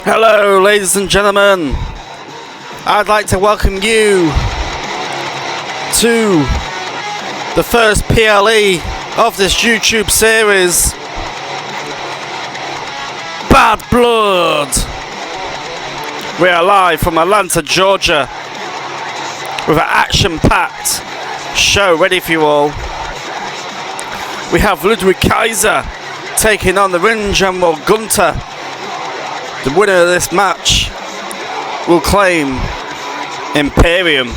Hello, ladies and gentlemen. I'd like to welcome you to the first PLE of this YouTube series, Bad Blood. We are live from Atlanta, Georgia, with an action-packed show ready for you all. We have Ludwig Kaiser taking on the ring general Gunther. The winner of this match will claim Imperium.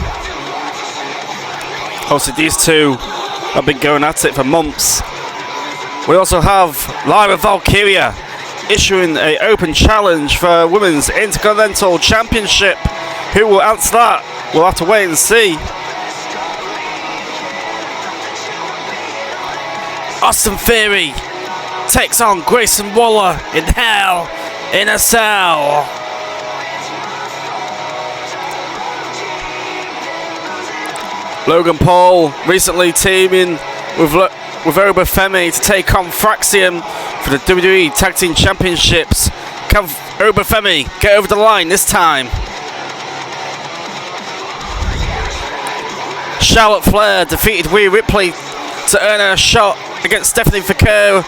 Obviously, these two have been going at it for months. We also have Lyra Valkyria issuing an open challenge for Women's Intercontinental Championship. Who will answer that? We'll have to wait and see. Austin Theory takes on Grayson Waller in Hell in a Cell. Logan Paul recently teaming with Obafemi to take on Fraxium for the WWE Tag Team Championships. Can Obafemi get over the line this time? Charlotte Flair defeated Rhea Ripley to earn a shot against Stephanie Vaquer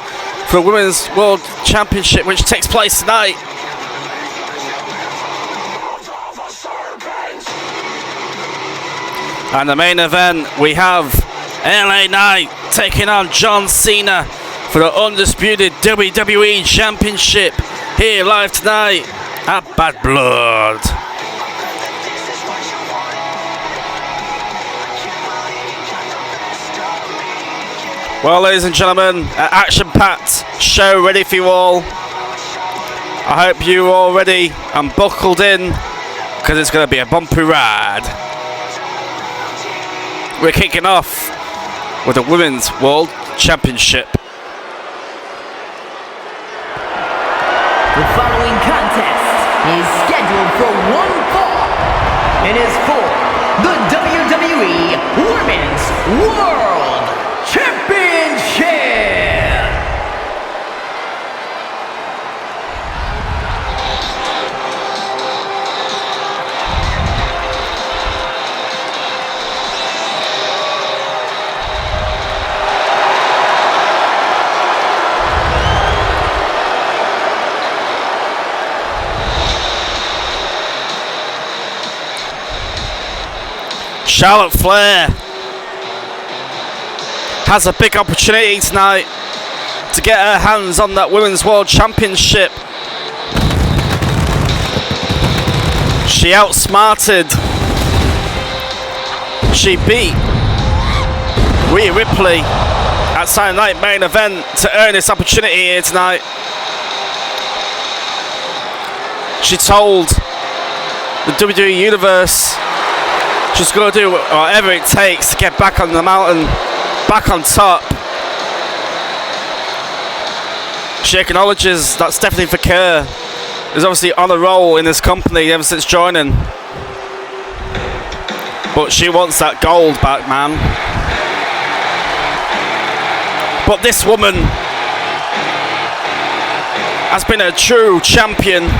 for the Women's World Championship, which takes place tonight. And the main event, we have LA Knight taking on John Cena for the Undisputed WWE Championship, here live tonight at Bad Blood. Well, ladies and gentlemen, an action-packed show ready for you all. I hope you're all ready and buckled in, because it's going to be a bumpy ride. We're kicking off with the Women's World Championship. The following contest is scheduled for one fall. It is for the WWE Women's World Championship. Charlotte Flair has a big opportunity tonight to get her hands on that Women's World Championship. She outsmarted. She beat Rhea Ripley at Saturday Night Main Event to earn this opportunity here tonight. She told the WWE Universe she's going to do whatever it takes to get back on the mountain, back on top. She acknowledges that Stephanie Vaquer is obviously on a roll in this company ever since joining. But she wants that gold back, man. But this woman has been a true champion.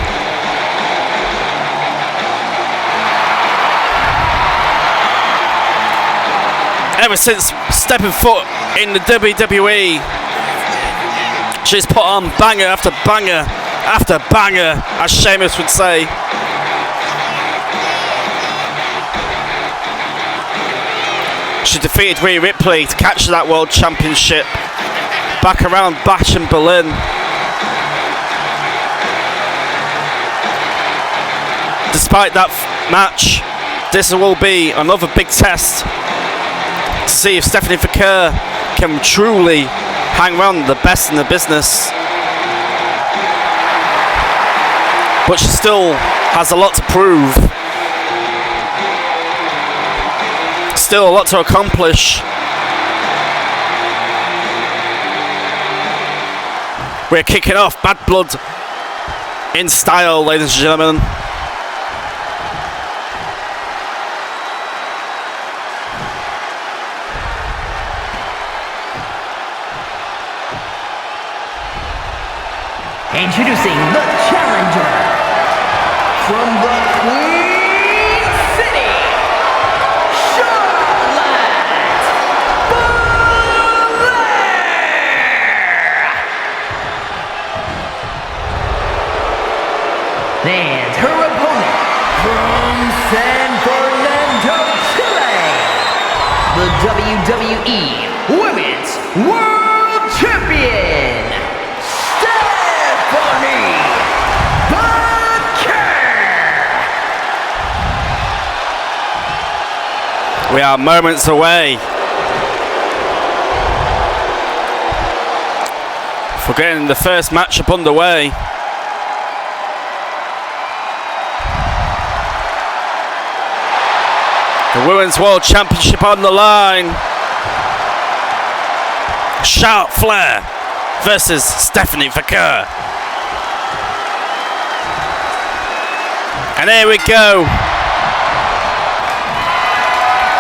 Ever since stepping foot in the WWE, she's put on banger after banger after banger, as Sheamus would say. She defeated Rhea Ripley to catch that World Championship back around Bash in Berlin. Despite that match, this will be another big test to see if Stephanie Vaquer can truly hang around the best in the business. But she still has a lot to prove. Still a lot to accomplish. We're kicking off Bad Blood in style, ladies and gentlemen. Introducing the challenger And her opponent from San Fernando, Chile, the WWE Women's World Champion, Stephanie Vaquer. We are moments away for getting the first matchup underway. The Women's World Championship on the line. Charlotte Flair versus Stephanie Vaquer. And here we go.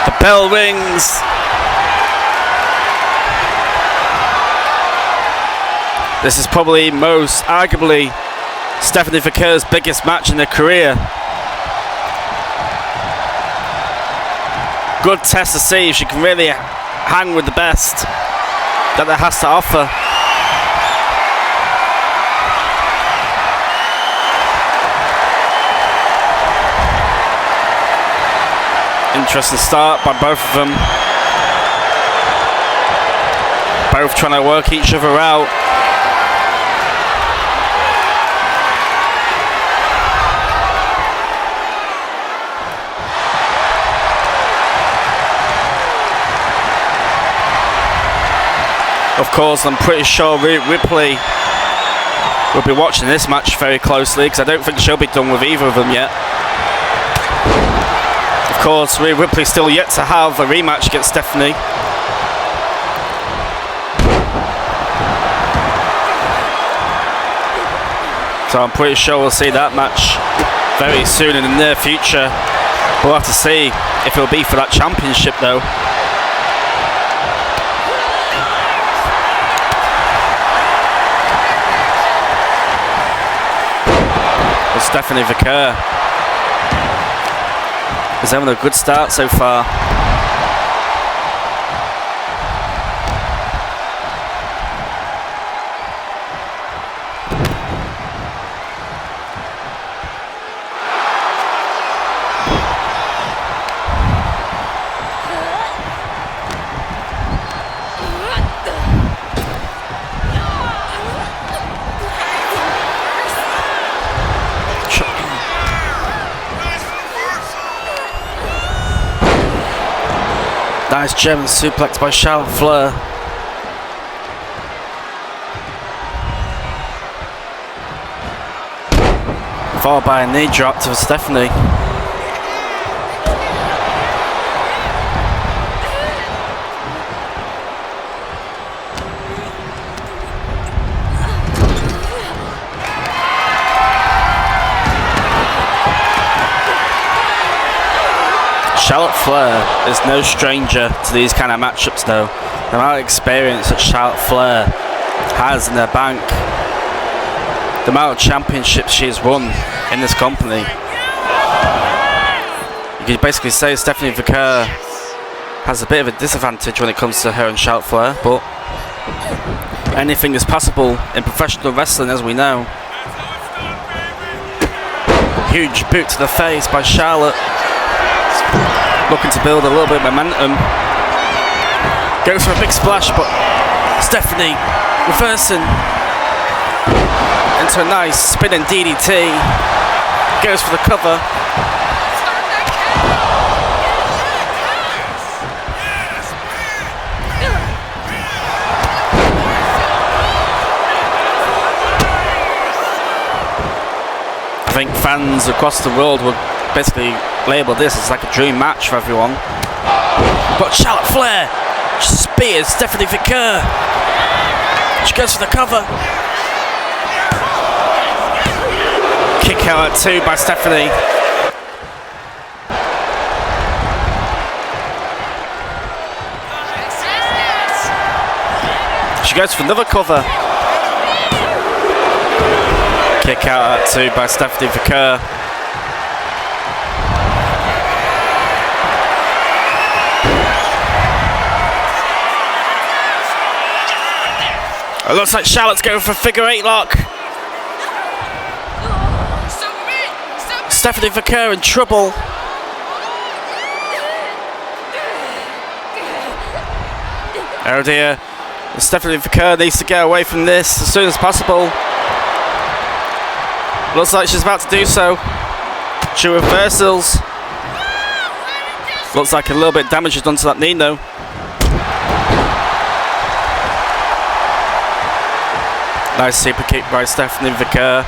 The bell rings. This is probably most arguably Stephanie Vaquer's biggest match in her career. Good test to see if she can really hang with the best that it has to offer. Interesting start by both of them. Both trying to work each other out. Of course, I'm pretty sure Ripley will be watching this match very closely because I don't think she'll be done with either of them yet. Of course, Ripley's still yet to have a rematch against Stephanie. So I'm pretty sure we'll see that match very soon in the near future. We'll have to see if it'll be for that championship though. Stephanie Vaquer is having a good start so far. Nice German suplex by Charlotte Flair. Followed by a knee drop to Stephanie. Charlotte Flair is no stranger to these kind of matchups though. The amount of experience that Charlotte Flair has in her bank, the amount of championships she has won in this company. You could basically say Stephanie Vaquer has a bit of a disadvantage when it comes to her and Charlotte Flair, but anything is possible in professional wrestling, as we know. Huge boot to the face by Charlotte. Looking to build a little bit of momentum. Goes for a big splash, but Stephanie reversing into a nice spinning DDT. Goes for the cover. I think fans across the world would basically label this as like a dream match for everyone. But Charlotte Flair spears Stephanie Vaquer. She goes for the cover. Kick out at 2 by Stephanie. She goes for another cover. Kick out at 2 by Stephanie Vaquer. It looks like Charlotte's going for a figure 8 lock. Stephanie Vaquer in trouble. Oh dear. Stephanie Vaquer needs to get away from this as soon as possible. Looks like she's about to do so. She reversals. Looks like a little bit of damage is done to that knee though. Nice super kick by Stephanie Vaquer.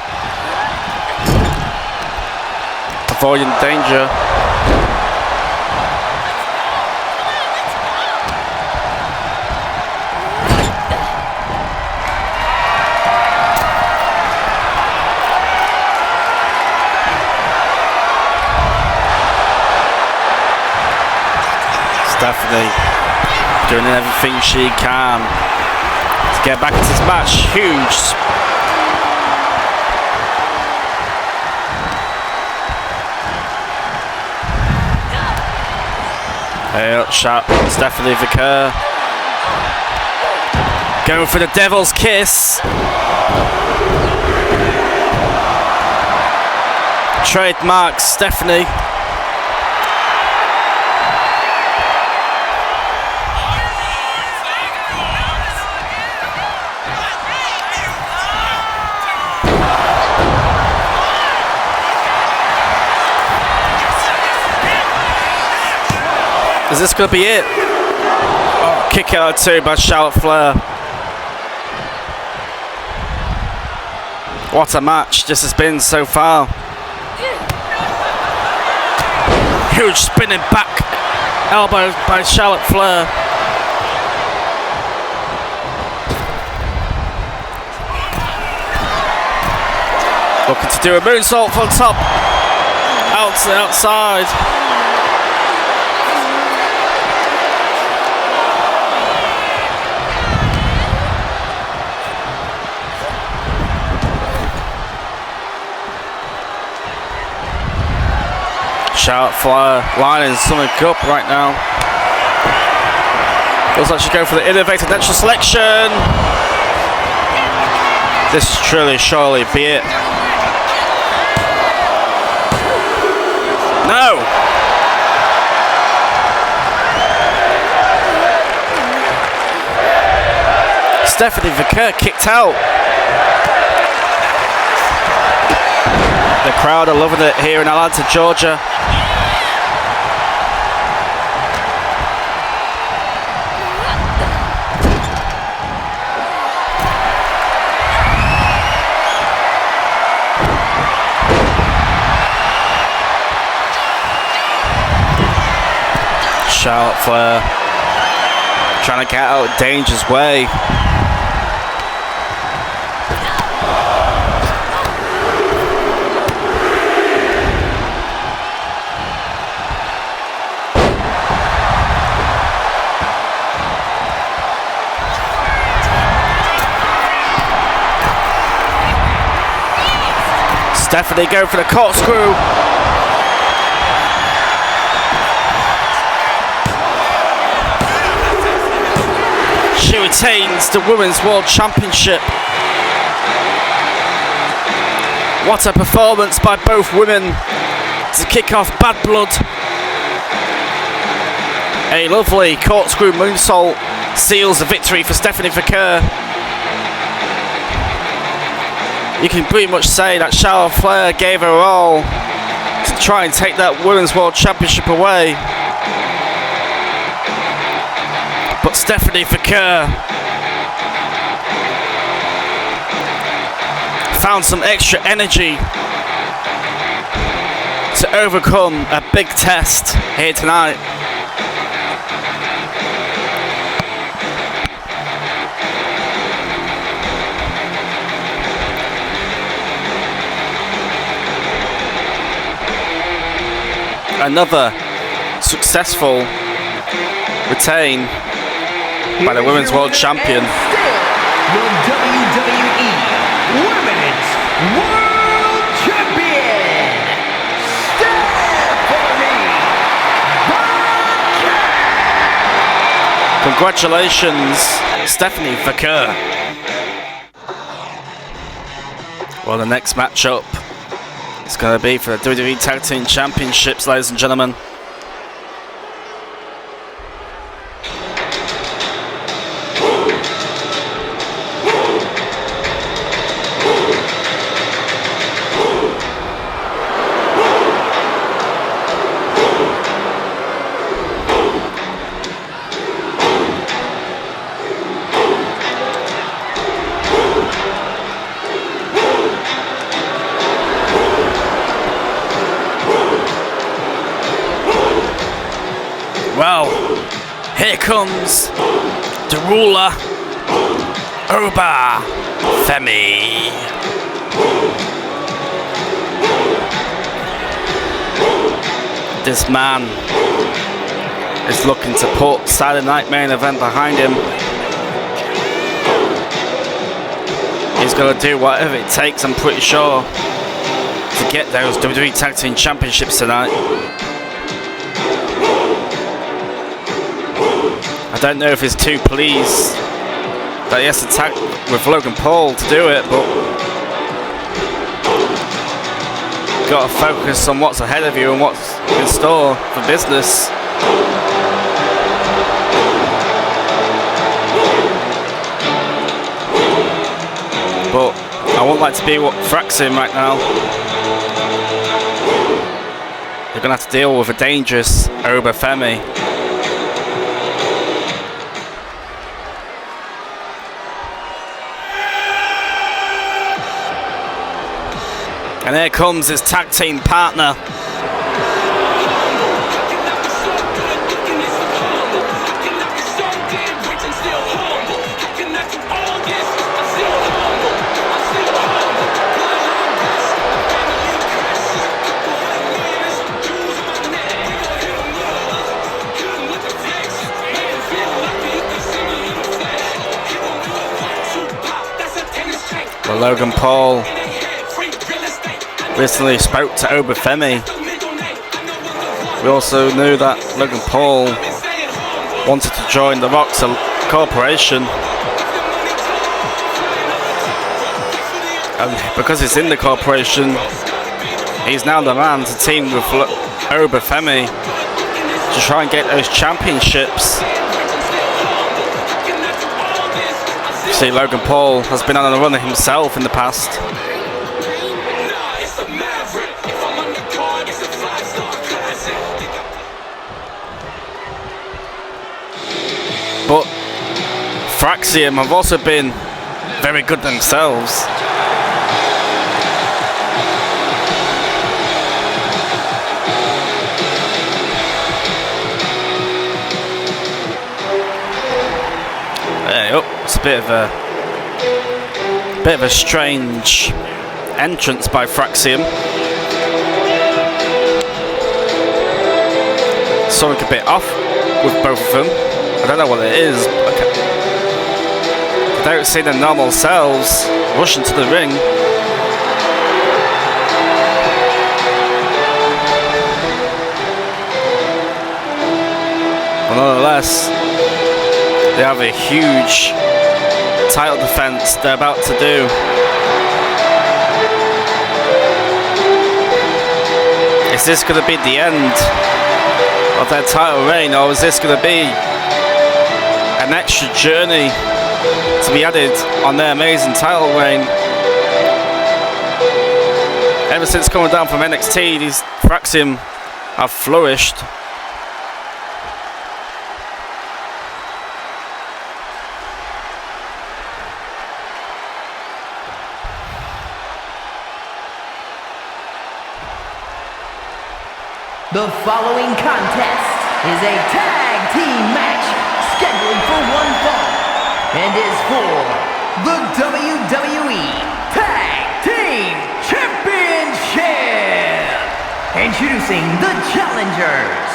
Avoiding danger. Stephanie doing everything she can to get back into this match. Huge. Hey, shot Stephanie Vaquer. Going for the devil's kiss. Trademark Stephanie. Is this going to be it? Oh, kick out too by Charlotte Flair. What a match this has been so far. Huge spinning back elbow by Charlotte Flair. Looking to do a moonsault from top. Out to the outside. Charlotte Flair lining something up right now. Looks like she's going for the innovative natural selection. This is truly, surely be it. No! Stephanie Vaquer kicked out. The crowd are loving it here in Atlanta, Georgia. Charlotte Flair trying to get out of danger's way. Stephanie going for the corkscrew. She retains the Women's World Championship. What a performance by both women to kick off Bad Blood. A lovely corkscrew moonsault seals the victory for Stephanie Vaquer. You can pretty much say that Charlotte Flair gave her all to try and take that Women's World Championship away. But Stephanie Vaquer found some extra energy to overcome a big test here tonight. Another successful retain by the Women's World Champion. The WWE Women's World Champion, Stephanie Vaquer. Congratulations, Stephanie Vaquer. Well, the next matchup It's going to be for the WWE Tag Team Championships, ladies and gentlemen. Well, here comes the ruler, Oba Femi. This man is looking to put Saturday Night Main Event behind him. He's going to do whatever it takes, I'm pretty sure, to get those WWE Tag Team Championships tonight. I don't know if he's too pleased that he has to tag with Logan Paul to do it, but got to focus on what's ahead of you and what's in store for business. But I wouldn't like to be what fracks him right now. You're going to have to deal with a dangerous Oba Femi. And here comes his tag team partner. Well, Logan Paul recently spoke to Oba Femi. We also knew that Logan Paul wanted to join the Rock's corporation, and because he's in the corporation, he's now the man to team with Oba Femi to try and get those championships. You see, Logan Paul has been on a run himself in the past. But Fraxium have also been very good themselves. It's a bit of a strange entrance by Fraxium. Something a bit off with both of them. I don't know what it is. I don't see the normal selves rush into the ring. But nonetheless, they have a huge title defense they're about to do. Is this going to be the end of their title reign, or is this going to be an extra journey to be added on their amazing title reign? Ever since coming down from NXT, these Fraxium have flourished. The following contest is a tag team match scheduled for one fall and is for the WWE Tag Team Championship. Introducing the challengers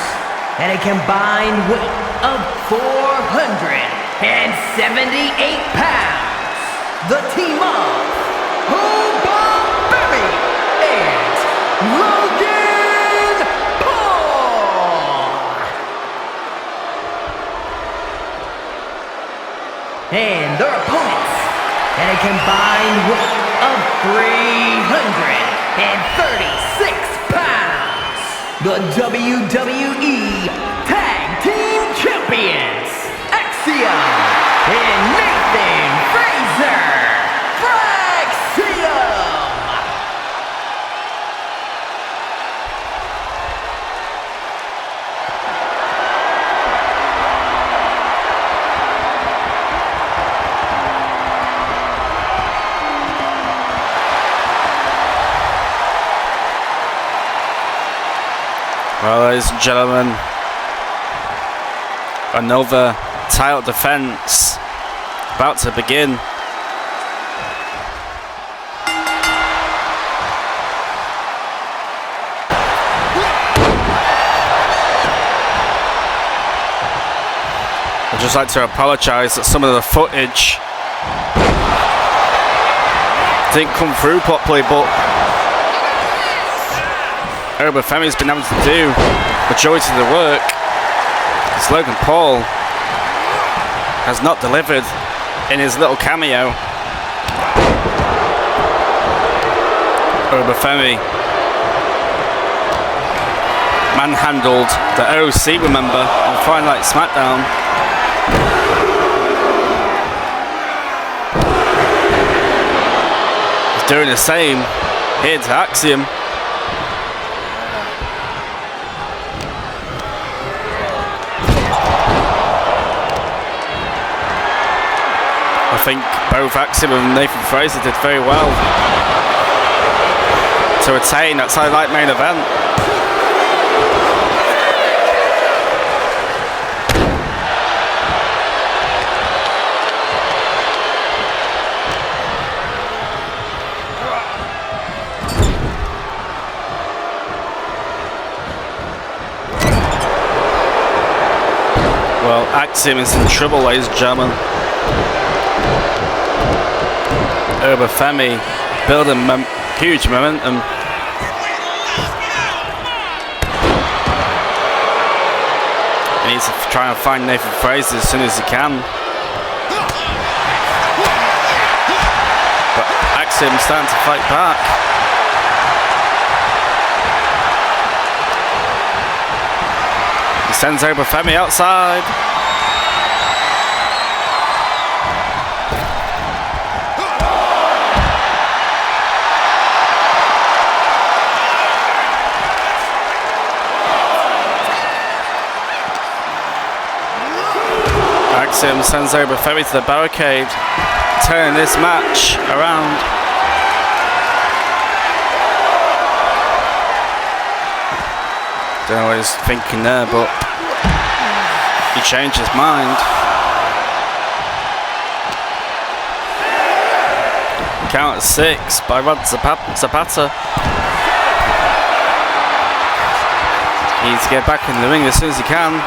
at a combined weight of 478 pounds. The team of Oba Femi and Logan. And their opponents at a combined weight of 385 pounds, the WWE Tag Team Champions, Axiom and Nathan Frazer. Well, ladies and gentlemen, another title defense about to begin. I'd just like to apologise that some of the footage didn't come through properly, but Femi's been able to do the majority of the work, because Logan Paul has not delivered in his little cameo. Femi manhandled the OC, remember, on Friday Night SmackDown. He's doing the same here to Axiom. I think both Axiom and Nathan Frazer did very well to attain that Saturday Night main event. Well, Axiom is in trouble, ladies and gentlemen. Femi building huge momentum. He needs to try and find Nathan Frazer as soon as he can. But Axiom's starting to fight back. He sends Femi outside. Axiom sends Femi to the barricade, turning this match around. Don't know what he's thinking there, but he changed his mind. Count at 6 by Rod Zapata. He needs to get back in the ring as soon as he can.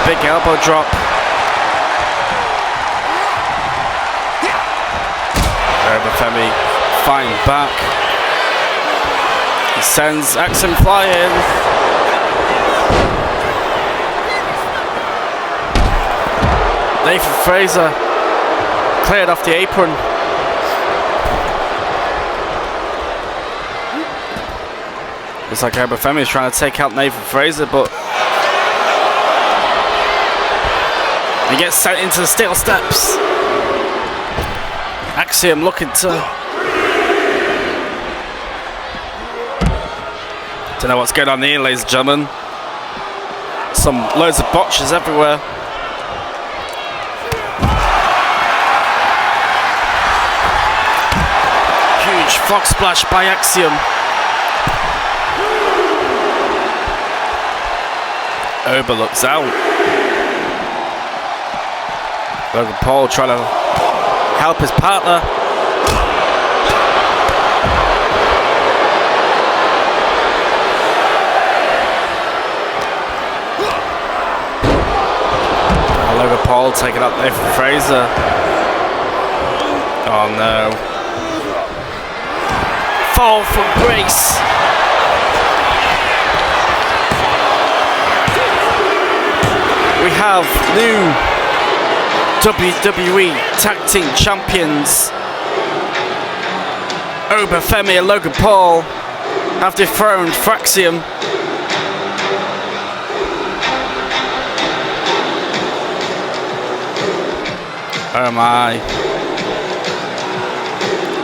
Big elbow drop. Femi fighting back. He sends Axiom flying. Nathan Frazer cleared off the apron. Looks like Femi is trying to take out Nathan Frazer, but he gets sent into the steel steps. Axiom looking to... Don't know what's going on here, ladies and gentlemen. Loads of botches everywhere. Huge frog splash by Axiom. Looks out. Logan Paul trying to help his partner. Logan Paul taking up Nathan Frazer. Oh no. Fall from grace. We have new WWE Tag Team Champions Femi and Logan Paul have dethroned Fraxium. Oh my.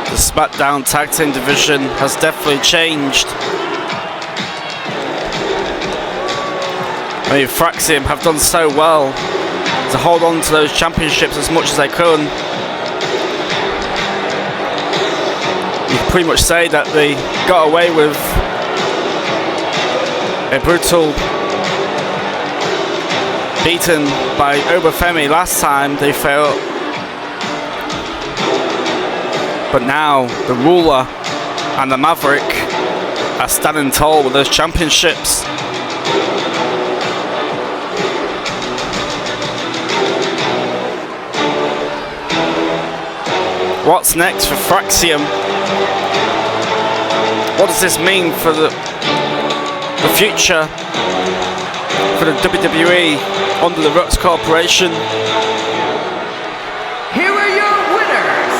The SmackDown Tag Team division has definitely changed. I mean, Fraxium have done so well to hold on to those championships as much as they could. You can pretty much say that they got away with a brutal beaten by Femi last time they failed. But now the Ruler and the Maverick are standing tall with those championships. What's next for Fraxium? What does this mean for the future for the WWE under the Rux Corporation? Here are your winners,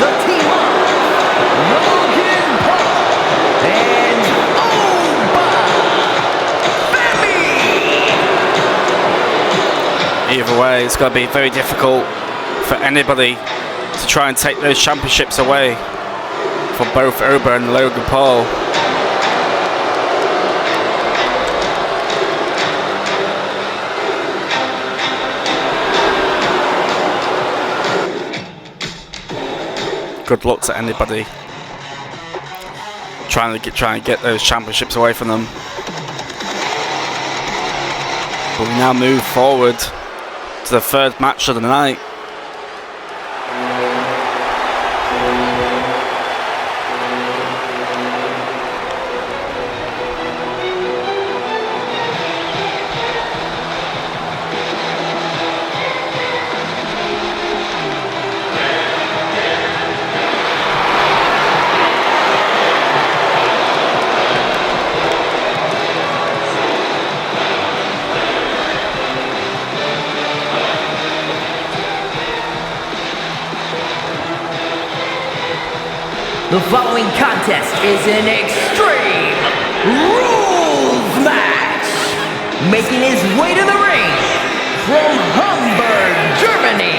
the team of Logan Paul and Femi. Either way, it's going to be very difficult for anybody to try and take those championships away from both Oba and Logan Paul. Good luck to anybody trying to get those championships away from them. But we now move forward to the third match of the night. The following contest is an Extreme Rules match. Making his way to the ring from Hamburg, Germany,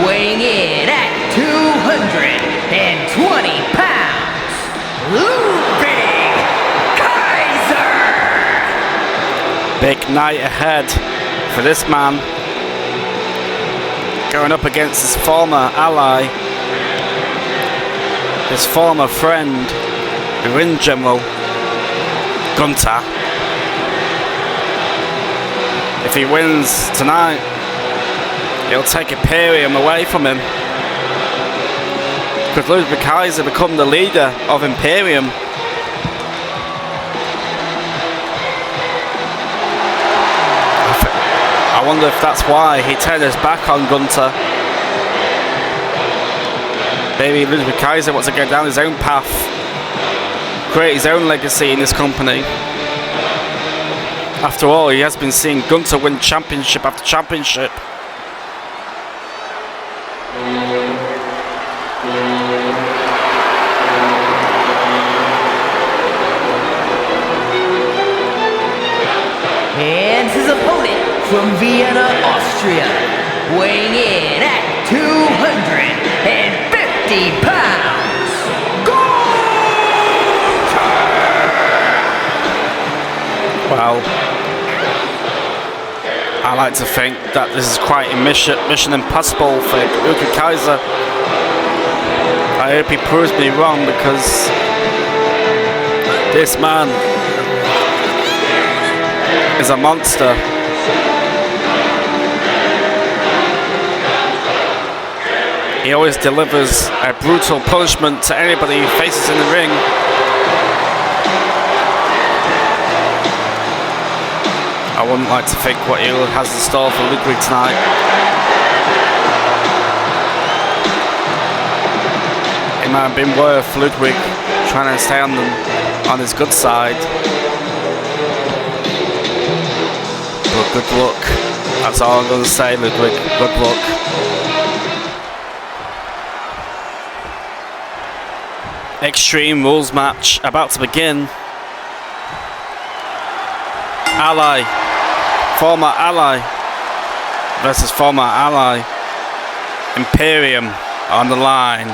weighing in at 220 pounds, Ludwig Kaiser. Big night ahead for this man, going up against his former ally, his former friend, the ring general, Gunther. If he wins tonight, he'll take Imperium away from him. Could Ludwig Kaiser become the leader of Imperium? I wonder if that's why he turned his back on Gunther. Maybe Ludwig Kaiser wants to go down his own path, create his own legacy in this company. After all, he has been seeing Gunther win championship after championship. And his opponent from Vienna, Austria, weighing in at 250 pounds, Gunther! Well, I like to think that this is quite a mission impossible for Ludwig Kaiser. I hope he proves me wrong, because this man is a monster. He always delivers a brutal punishment to anybody he faces in the ring. I wouldn't like to think what he has in store for Ludwig tonight. It might have been worth Ludwig trying to stay on his good side. But good luck. That's all I'm going to say, Ludwig. Good luck. Extreme Rules match about to begin. Ally, former ally versus former ally. Imperium on the line.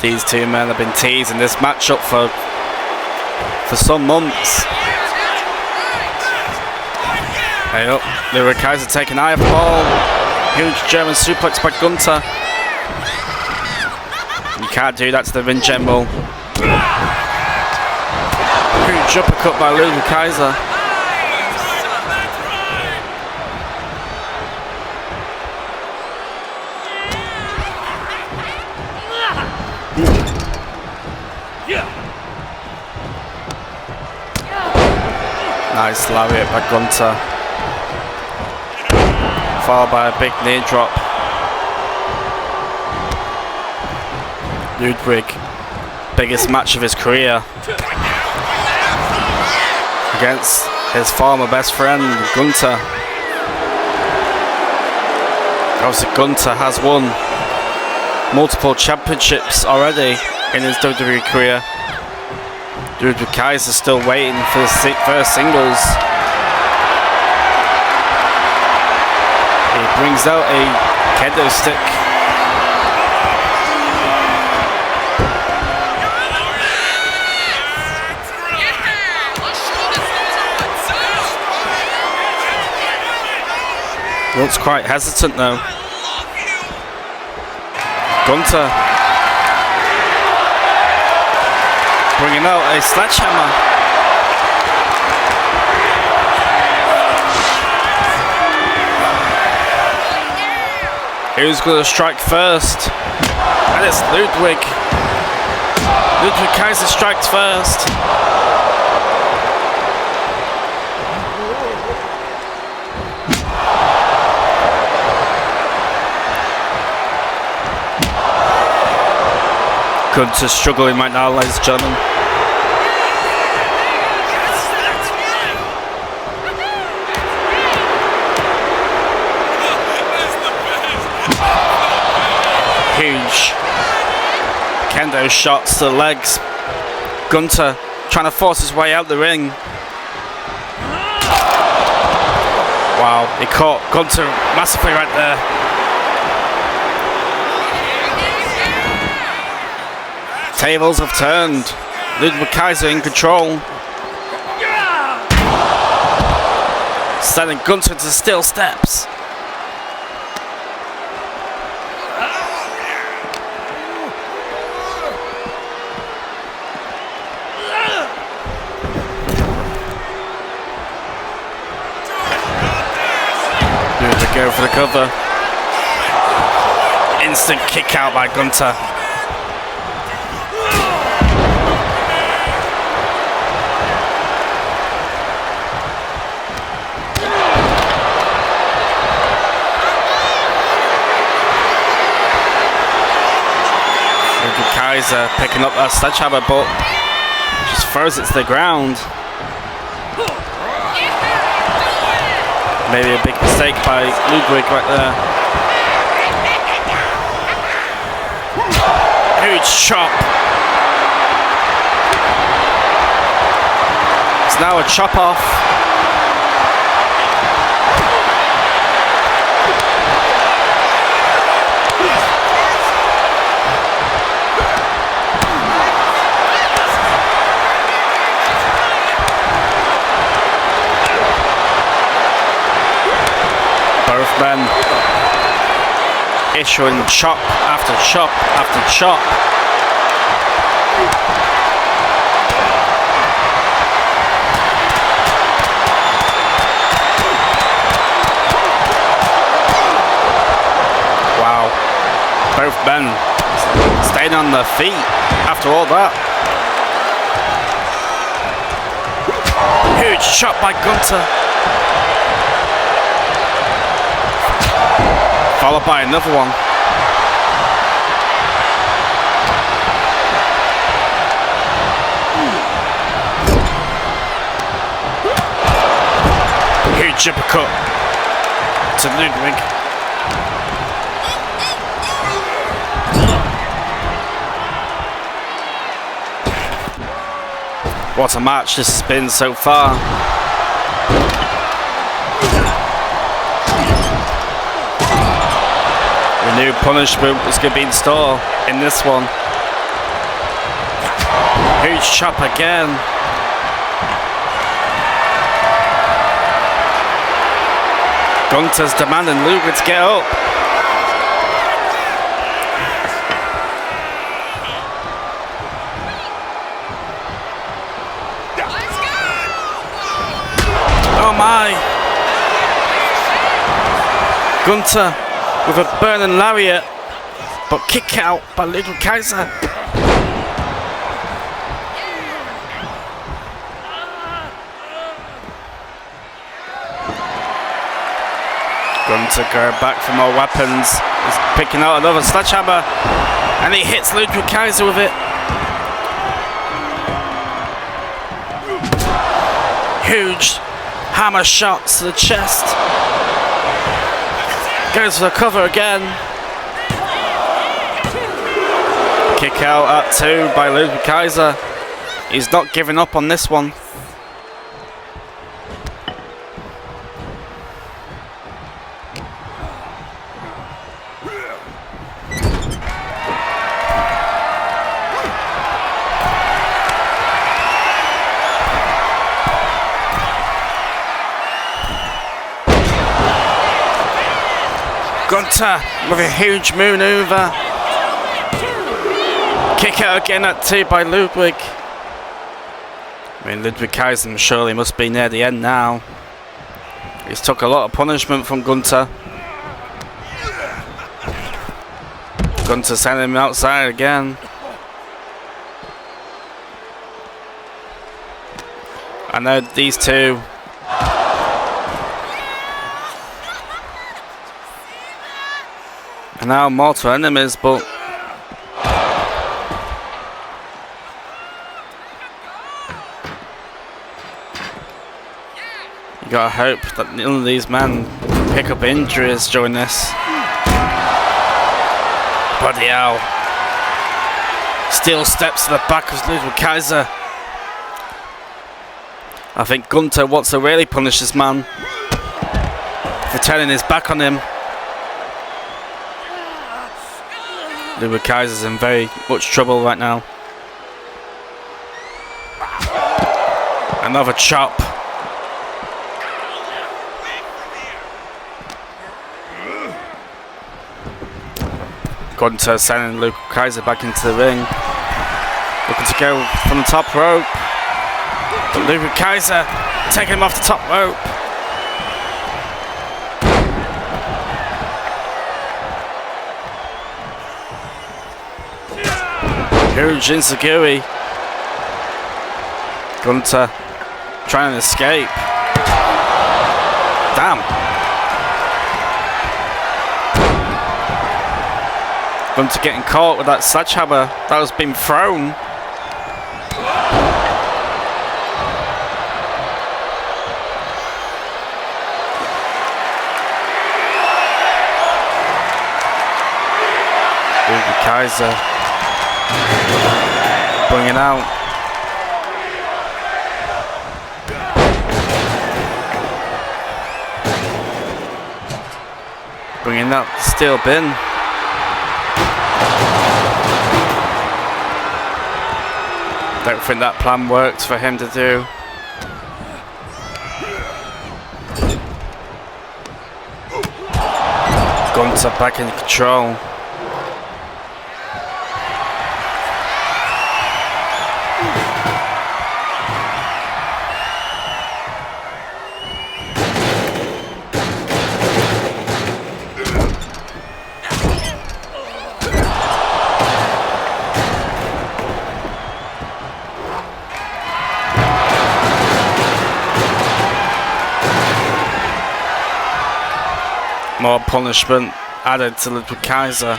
These two men have been teasing this matchup for some months. Hey up, Lyra Kaiser taking eye off the ball. Huge German suplex by Gunther. You can't do that to the ring general. Huge uppercut by Lyra Kaiser. Nice lariat by Gunther. Followed by a big knee drop. Ludwig, biggest match of his career against his former best friend Gunther. Obviously Gunther has won multiple championships already in his WWE career. Ludwig Kaiser still waiting for the first singles. He brings out a kendo stick. Looks quite hesitant though. Gunther bringing out a sledgehammer. Who's going to strike first? And it's Ludwig. Ludwig Kaiser strikes first. Gunther struggling right now, ladies and gentlemen. Huge kendo shots to the legs. Gunther trying to force his way out the ring. Wow, he caught Gunther massively right there. Tables have turned. Ludwig Kaiser in control. Sending Gunther to steel steps. Ludwig go for the cover. Instant kick out by Gunther. Kaiser picking up that sledgehammer, but just throws it to the ground. Maybe a big mistake by Ludwig right there. Huge chop. It's now a chop off. Both men issuing chop after chop after chop. Wow. Both men staying on their feet after all that. Huge chop by Gunther. Followed by another one. Huge uppercut to Ludwig. What a match this has been so far. A new punishment was going to be in store in this one. Huge chop again. Gunther's demanding Ludwig to get up. Oh my! Gunther with a burning lariat, but kick out by Ludwig Kaiser. Gunther going back for more weapons. He's picking out another sledgehammer, and he hits Ludwig Kaiser with it. Huge hammer shots to the chest. Goes for the cover again. Kick out at 2 by Ludwig Kaiser. He's not giving up on this one. Gunther with a huge maneuver. Kick out again at 2 by Ludwig. I mean, Ludwig Kaiser surely must be near the end now. He's took a lot of punishment from Gunther. Gunther sending him outside again. I know these two are now mortal enemies, but you gotta hope that none of these men pick up injuries during this. Bloody hell. Steel steps to the back of Ludwig Kaiser. I think Gunther wants to really punish this man for turning his back on him. Ludwig Kaiser's in very much trouble right now. Another chop. Gunther sending Ludwig Kaiser back into the ring. Looking to go from the top rope. But Ludwig Kaiser taking him off the top rope. Huge enziguri. Gunther trying to escape. Damn. Gunther getting caught with that sledgehammer that was being thrown. Ludwig Kaiser bringing out. Bringing out the steel bin. Don't think that plan worked for him to do. Gunther back in control. More punishment added to Ludwig Kaiser.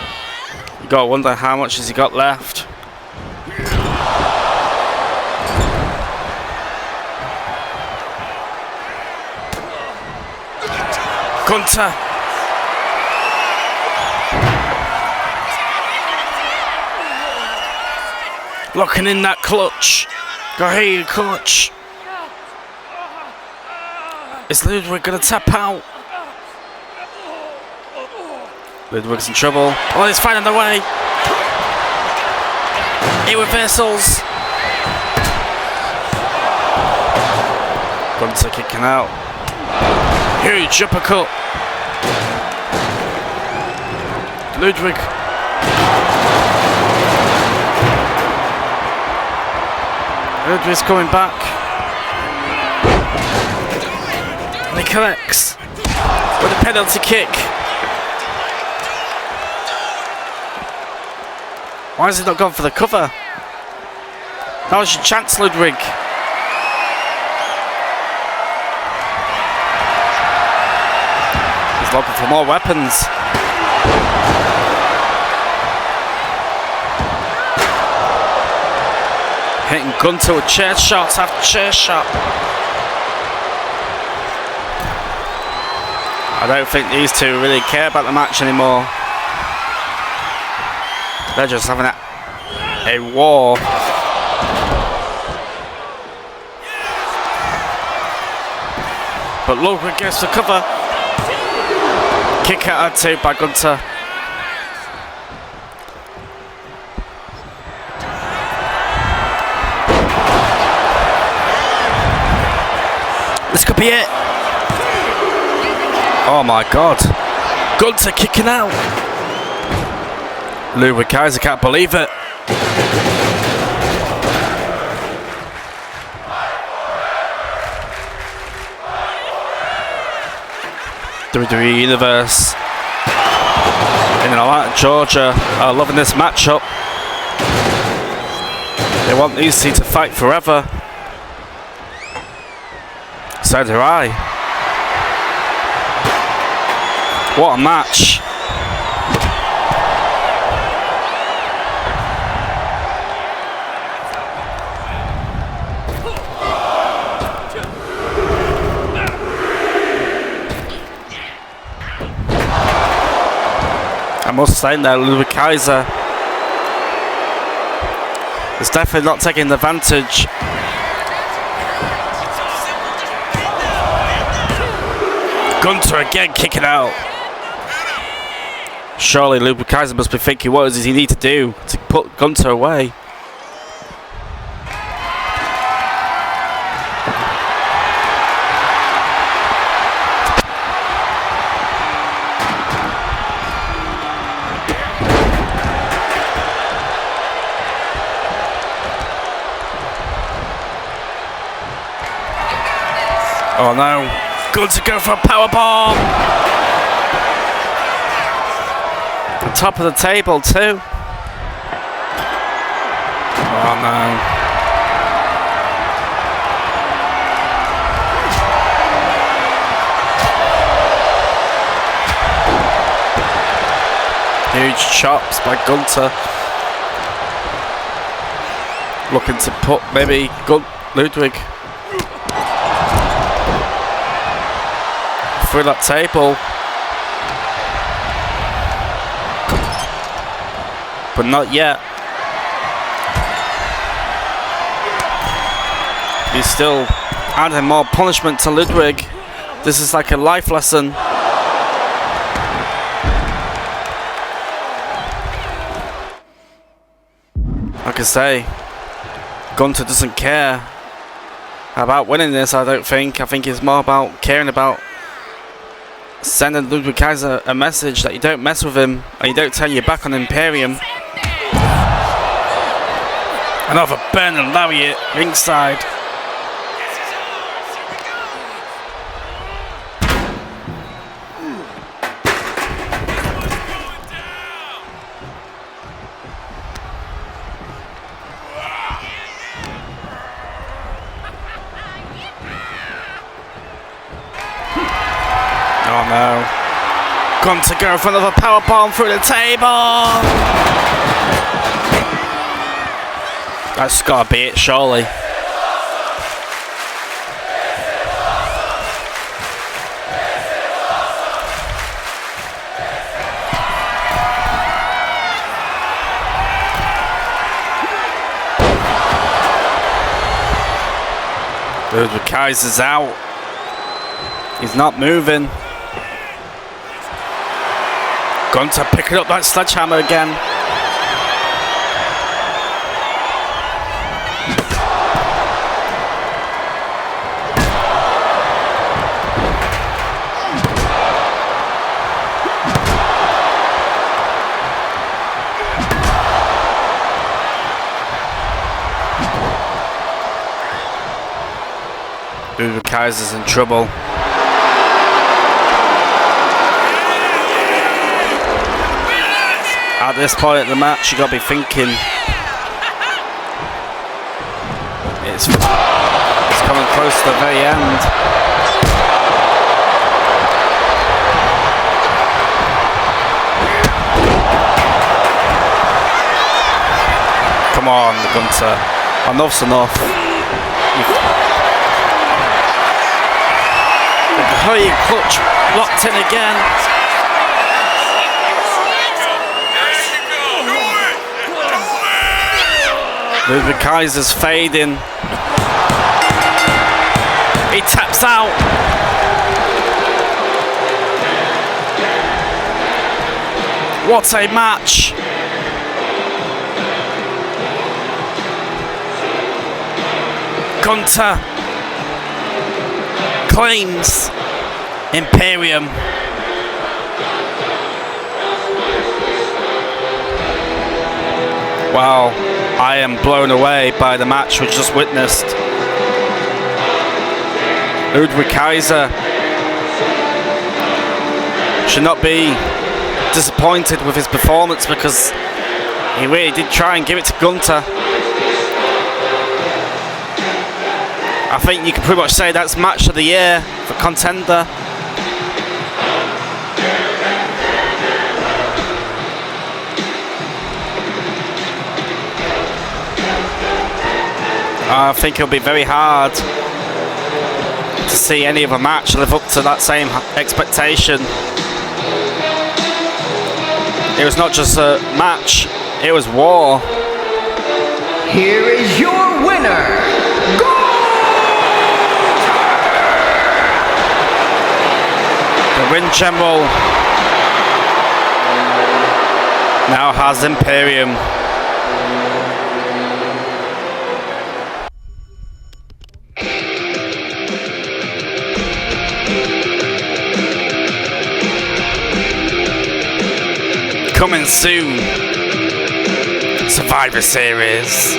You gotta wonder how much has he got left. Gunther. Locking in that clutch. Go ahead, clutch. Is Ludwig going to tap out? Ludwig's in trouble. Oh, he's finding the way. He reversals. Gunther kicking out. Huge uppercut. Ludwig. Ludwig's coming back. And he collects with a penalty kick. Why has he not gone for the cover? That was your chance, Ludwig. He's looking for more weapons. Hitting Gunther with chair shots after chair shot. I don't think these two really care about the match anymore. They're just having a war. But Ludwig gets the cover. Kick out two by Gunther. This could be it. Oh my god. Gunther kicking out. Lyra Valkyria can't believe it. WWE Universe in Atlanta, Georgia are loving this matchup. They want these two to fight forever. So do I. What a match. I must say that Lyra Valkyria is definitely not taking advantage. Gunther again kicking out. Surely Lyra Valkyria must be thinking, what does he need to do to put Gunther away? Oh no, Gunther go for a powerbomb! On top of the table too. Oh no. Huge chops by Gunther. Looking to put maybe Ludwig through that table, but not yet. He's still adding more punishment to Ludwig. This is like a life lesson. Like I say, Gunther doesn't care about winning this, I don't think. I think it's more about caring about sending Lyra Valkyria a message that you don't mess with him and you don't turn your back on Imperium. Another burning lariat ringside. Oh no. Gunther go for another powerbomb through the table. That's gotta be it, surely. Kaiser's out. He's not moving. Gunther picking up that sledgehammer again. Kaiser's in trouble. At this point in the match, you got to be thinking it's coming close to the very end. Come on, Gunther. Enough's enough. Hurry, clutch locked in again. Ludwig Kaiser's fading. He taps out. What a match. Gunther claims Imperium. Wow, I am blown away by the match we just witnessed. Ludwig Kaiser should not be disappointed with his performance because he really did try and give it to Gunther. I think you can pretty much say that's match of the year for Contender. I think it'll be very hard to see any other match live up to that same expectation. It was not just a match, it was war. Here is your winner, The Ring General now has Imperium. Coming soon, Survivor Series.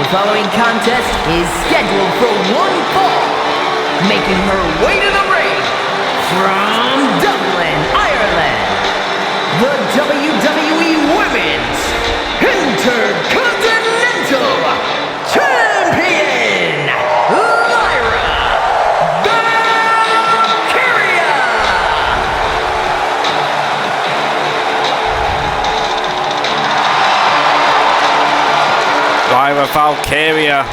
The following contest is scheduled for one fall. Making her way to the ring from Dublin, Ireland, the WWE Women's Intercontinental Champion, Lyra Valkyria. Lyra Valkyria,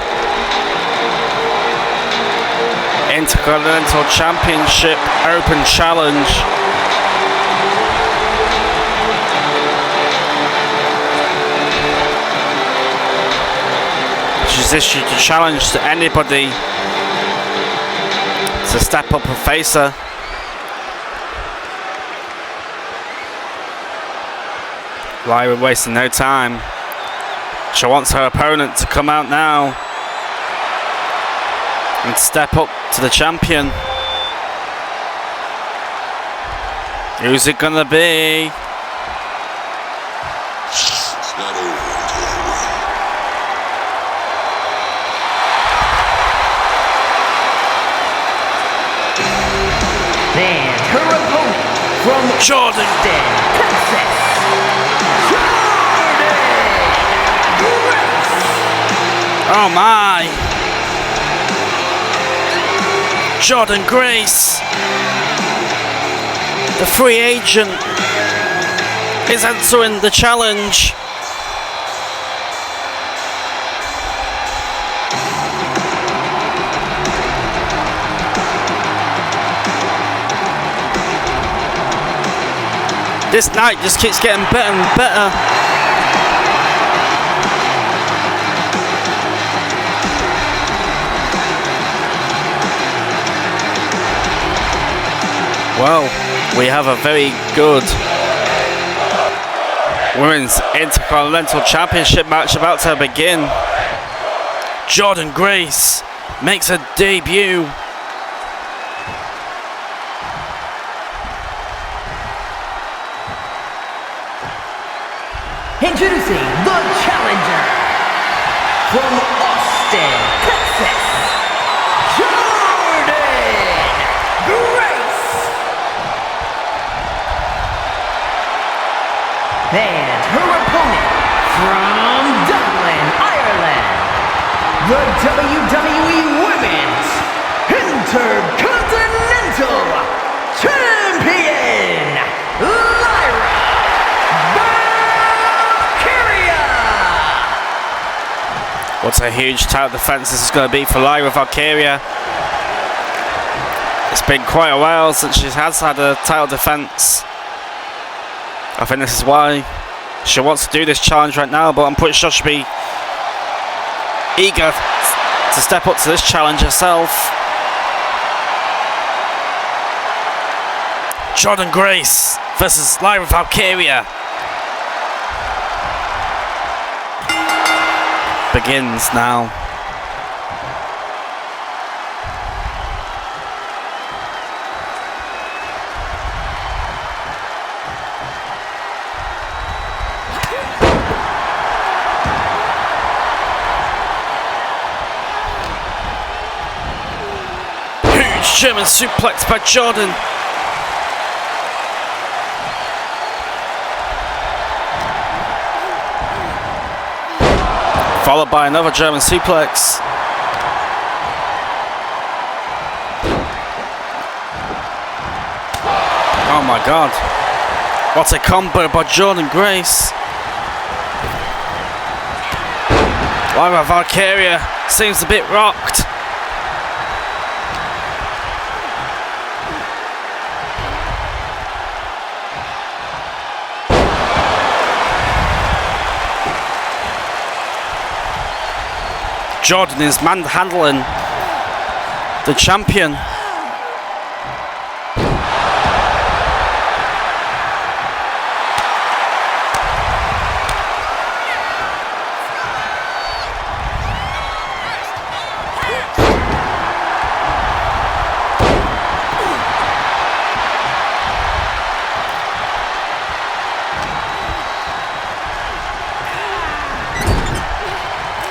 Intercontinental Championship Open Challenge. She's issued a challenge to anybody to step up and face her. Lyra wasting no time. She wants her opponent to come out now and step up to the champion. Who's it gonna be? It's not over until I win. And her opponent from Jordan. Texas, Oh my! Jordan Grace, the free agent, is answering the challenge. This night just keeps getting better and better. Well, we have a very good Women's Intercontinental Championship match about to begin. Jordan Grace makes a debut. Introducing the challenger from Austin, Texas, Jordan Grace. And her opponent from Dublin, Ireland, the WWE Women's Intercontinental Champion Lyra Valkyria. What a huge title defense this is going to be for Lyra Valkyria. It's been quite a while since she has had a title defense. I think this is why she wants to do this challenge right now, but I'm pretty sure she'll be eager to step up to this challenge herself. Jordan Grace versus Lyra Valkyria begins now. German suplex by Jordan. Followed by another German suplex. Oh my God. What a combo by Jordan Grace. Lyra Valkyria seems a bit rocked. Jordan is manhandling the champion.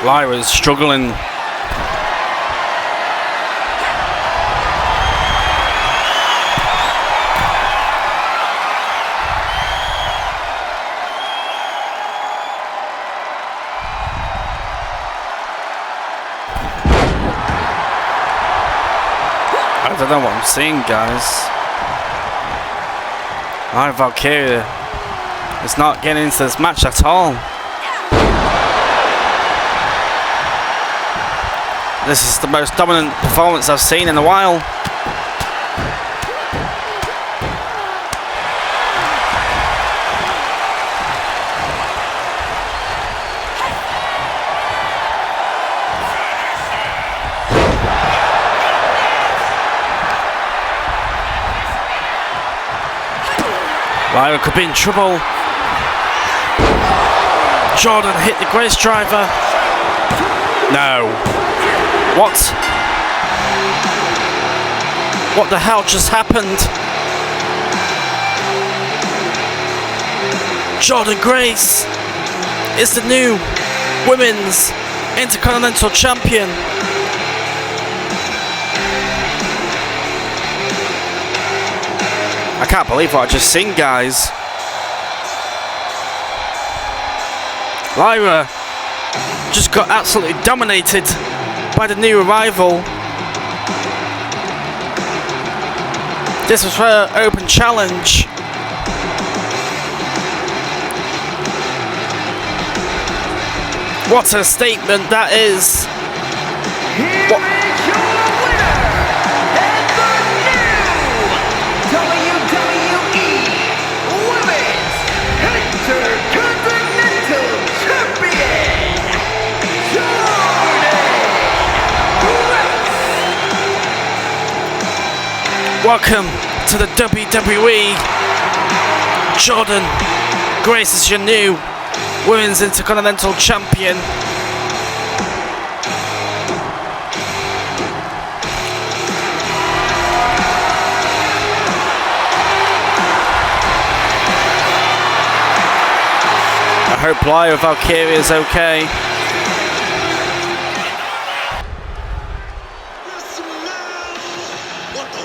Lyra's struggling. I don't know what I'm seeing, guys. Lyra Valkyria is not getting into this match at all. This is the most dominant performance I've seen in a while. Lyra could be in trouble. Jordan hit the Grace driver. No. What? What the hell just happened? Jordan Grace is the new Women's Intercontinental Champion. I can't believe what I just seen, guys. Lyra just got absolutely dominated by the new arrival. This was her open challenge. What a statement that is. Here What? is your winner, and the new WWE Women's Intercontinental Champion, Welcome to the WWE. Jordan Grace is your new Women's Intercontinental Champion. I hope Lyra Valkyria is okay.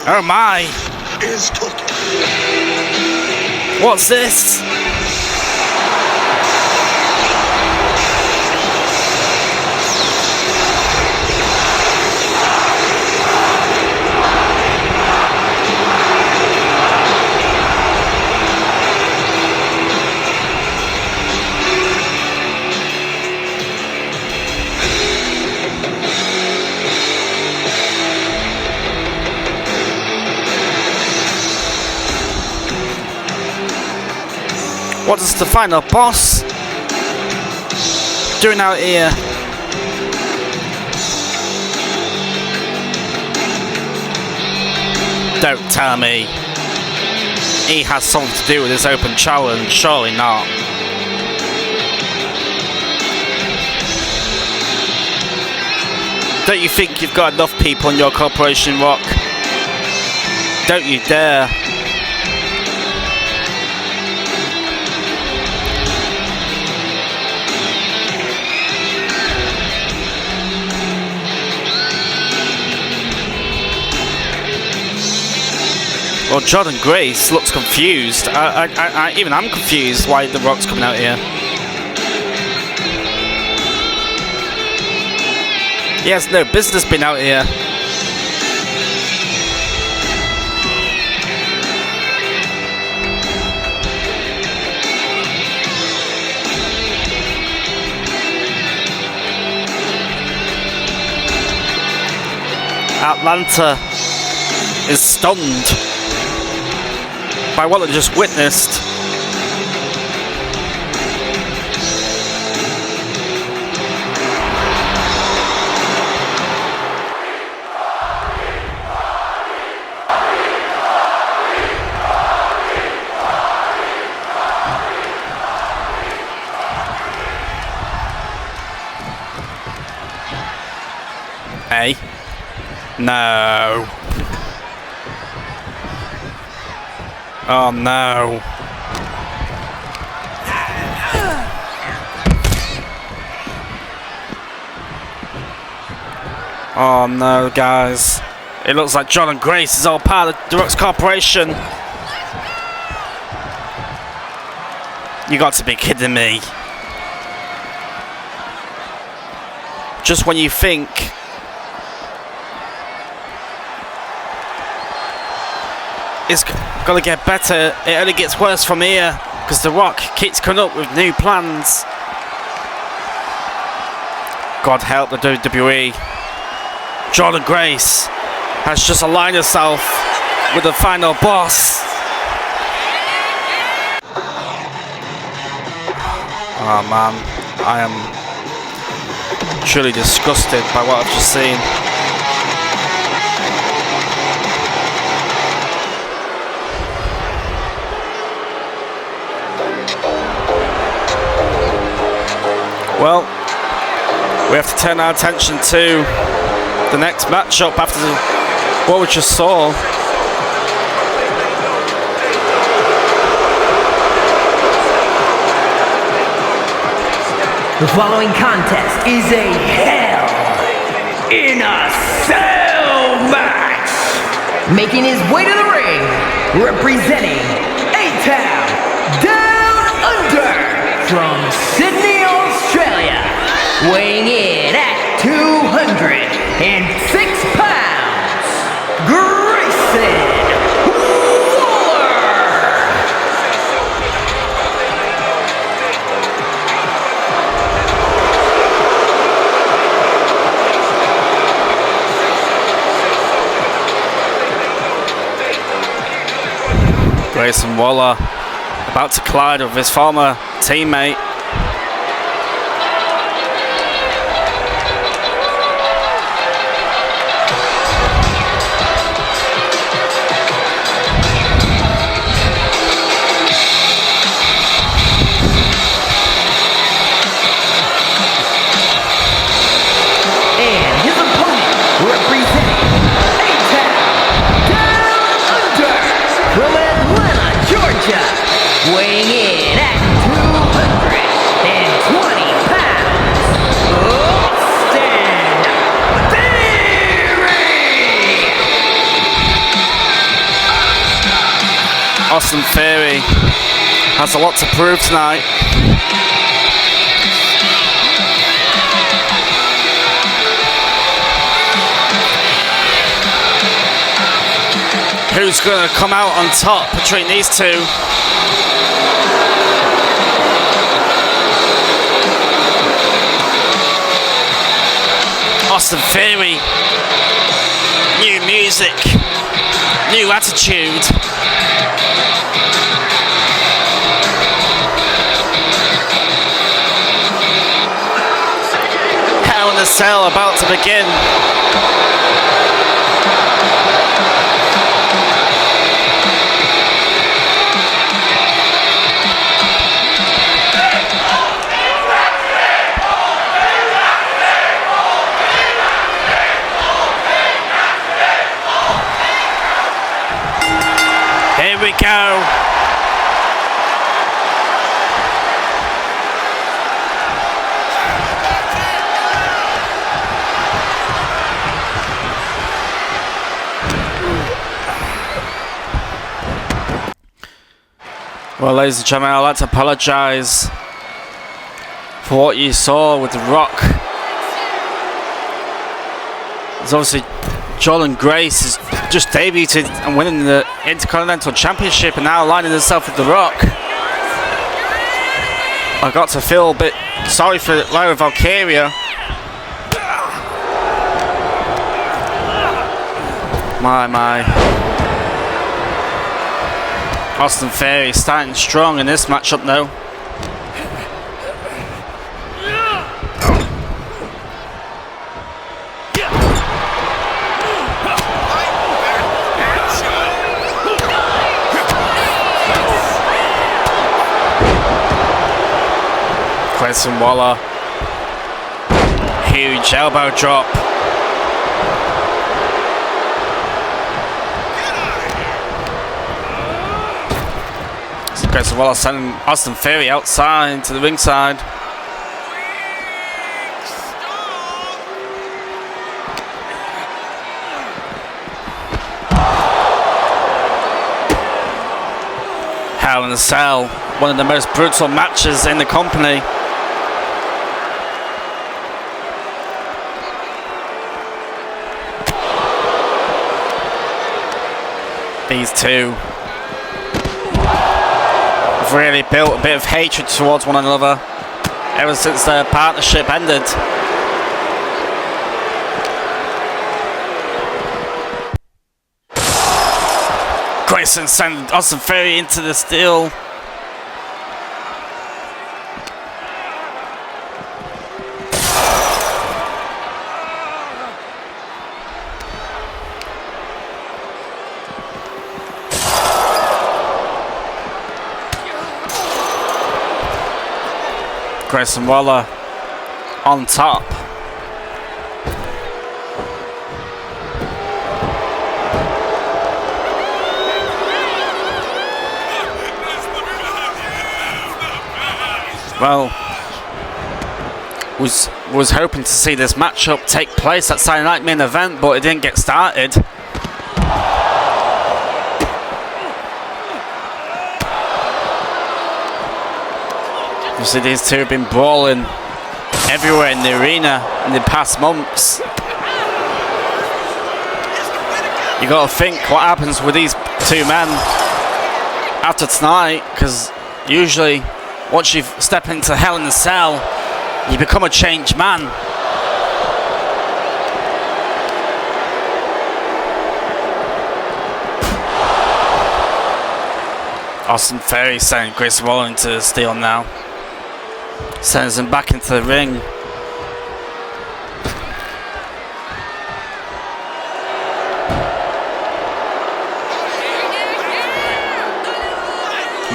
Oh my! Is cooking. What's this? What is the final boss doing out here? Don't tell me he has something to do with this open challenge. Surely not. Don't you think you've got enough people in your corporation, Rock? Don't you dare. Well, Jordan Grace looks confused. Even I'm confused why The Rock's coming out here. He has no business being out here. Atlanta is stunned by what they just witnessed. Hey? No. Oh no. Oh no, guys. It looks like John and Grace is all part of the Rocks Corporation. You got to be kidding me. Just when you think it's gonna get better, it only gets worse from here, because The Rock keeps coming up with new plans. God help the WWE. Jordan Grace has just aligned herself with the final boss. Oh man, I am truly disgusted by what I've just seen. Well, we have to turn our attention to the next matchup after what we just saw. The following contest is a Hell in a Cell match. Making his way to the ring, representing A-Town Down Under from Sydney, Australia, weighing in at 206 pounds, Grayson Grayson Waller about to collide with his former teammate. Weighing in at 220 pounds, Austin Theory! Austin Theory has a lot to prove tonight. Who's going to come out on top between these two? Austin Theory, new music, new attitude. Hell in a Cell about to begin. Here we go. Well, ladies and gentlemen, I'd like to apologise for what you saw with The Rock. There's obviously Jordan Grace has just debuted and winning the Intercontinental Championship and now aligning himself with The Rock. I got to feel a bit sorry for Lyra Valkyria. My. Austin Theory starting strong in this matchup though. Grayson Waller, huge elbow drop. Grayson Waller sending Austin Theory outside to the ringside. Hell in a Cell, one of the most brutal matches in the company. These two have really built a bit of hatred towards one another ever since their partnership ended. Grayson sent Austin Theory into the steel. Grayson Waller on top. Well, was hoping to see this matchup take place at Saturday Night Main Event, but it didn't get started. You see, these two have been brawling everywhere in the arena in the past months. You got to think what happens with these two men after tonight, because usually once you step into Hell in a Cell, you become a changed man. Austin Theory sending Grayson Waller into the steel now. Sends him back into the ring.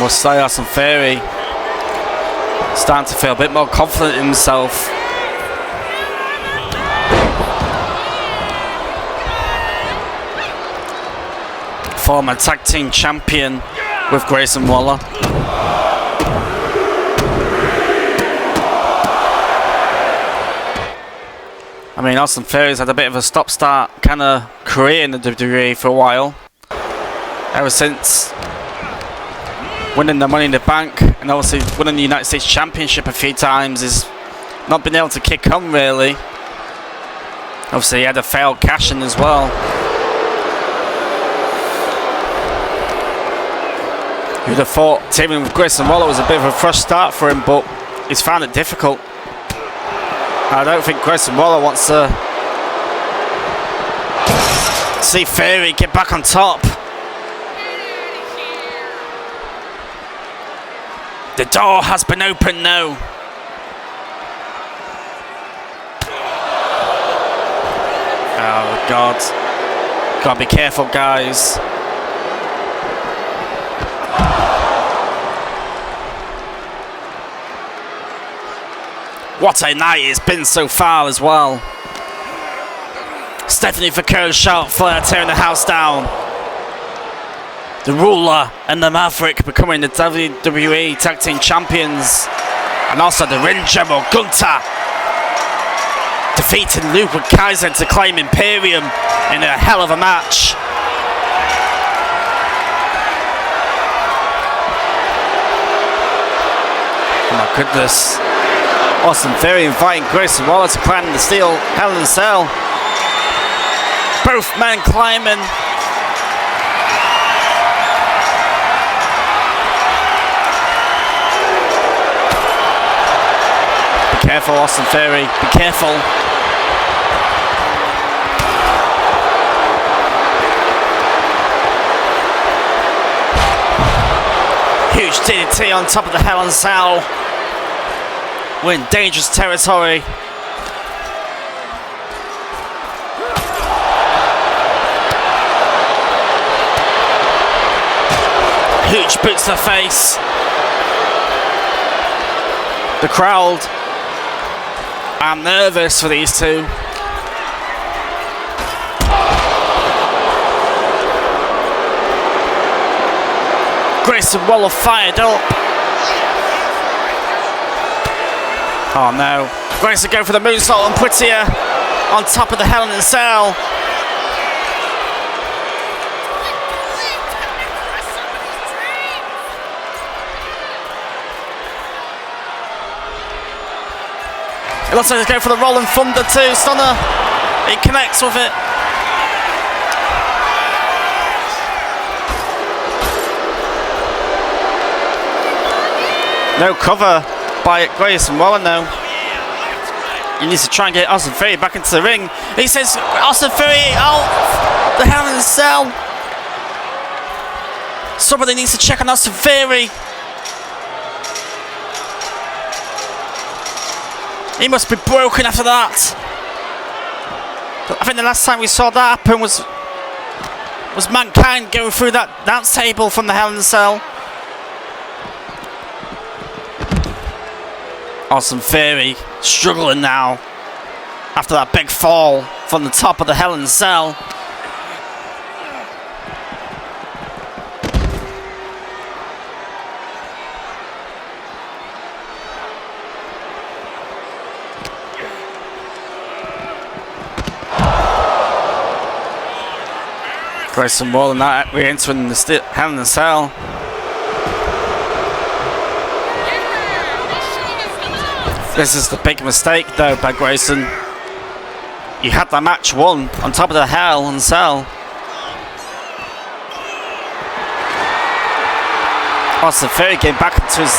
Must say, Austin Theory starting to feel a bit more confident in himself. Former tag team champion with Grayson Waller. I mean, Austin Theory's had a bit of a stop-start kind of career in the WWE for a while. Ever since winning the Money in the Bank and obviously winning the United States Championship a few times, he's not been able to kick on really. Obviously he had a failed cash-in as well. You'd have thought teaming with Grayson Waller was a bit of a fresh start for him, but he's found it difficult. I don't think Grayson Waller wants to see Theory get back on top. The door has been opened now. Oh God. Gotta be careful, guys. What a night it's been so far as well. Stephanie Vaquer shout Flair tearing the house down. The Ruler and the Maverick becoming the WWE Tag Team Champions. And also the Ring General Gunther defeating Luke Kaiser to claim Imperium in a hell of a match. Oh my goodness. Austin Theory inviting Grayson Waller to climb the steel Hell in a Cell. Both men climbing. Be careful, Austin Theory. Be careful. Huge DDT on top of the Hell in a Cell. We're in dangerous territory. Huge boots to the face. The crowd are nervous for these two. Grayson Waller fired up. Oh no. Grayson go for the moonsault and puts here on top of the Hell in a Cell. It looks like he's going for the Rolling Thunder too. Stunner. He connects with it. No cover by Grayson Waller now. He needs to try and get Austin Theory back into the ring. He says, Austin Theory out! The Hell in a Cell! Somebody needs to check on Austin Theory. He must be broken after that. But I think the last time we saw that happen was Mankind going through that dance table from the Hell in a Cell. Austin Theory struggling now after that big fall from the top of the Hell in a Cell. Grayson Waller now re-entering the Hell in a Cell. This is the big mistake though by Grayson. You had that match won on top of the Hell in a Cell. Austin Theory getting back to his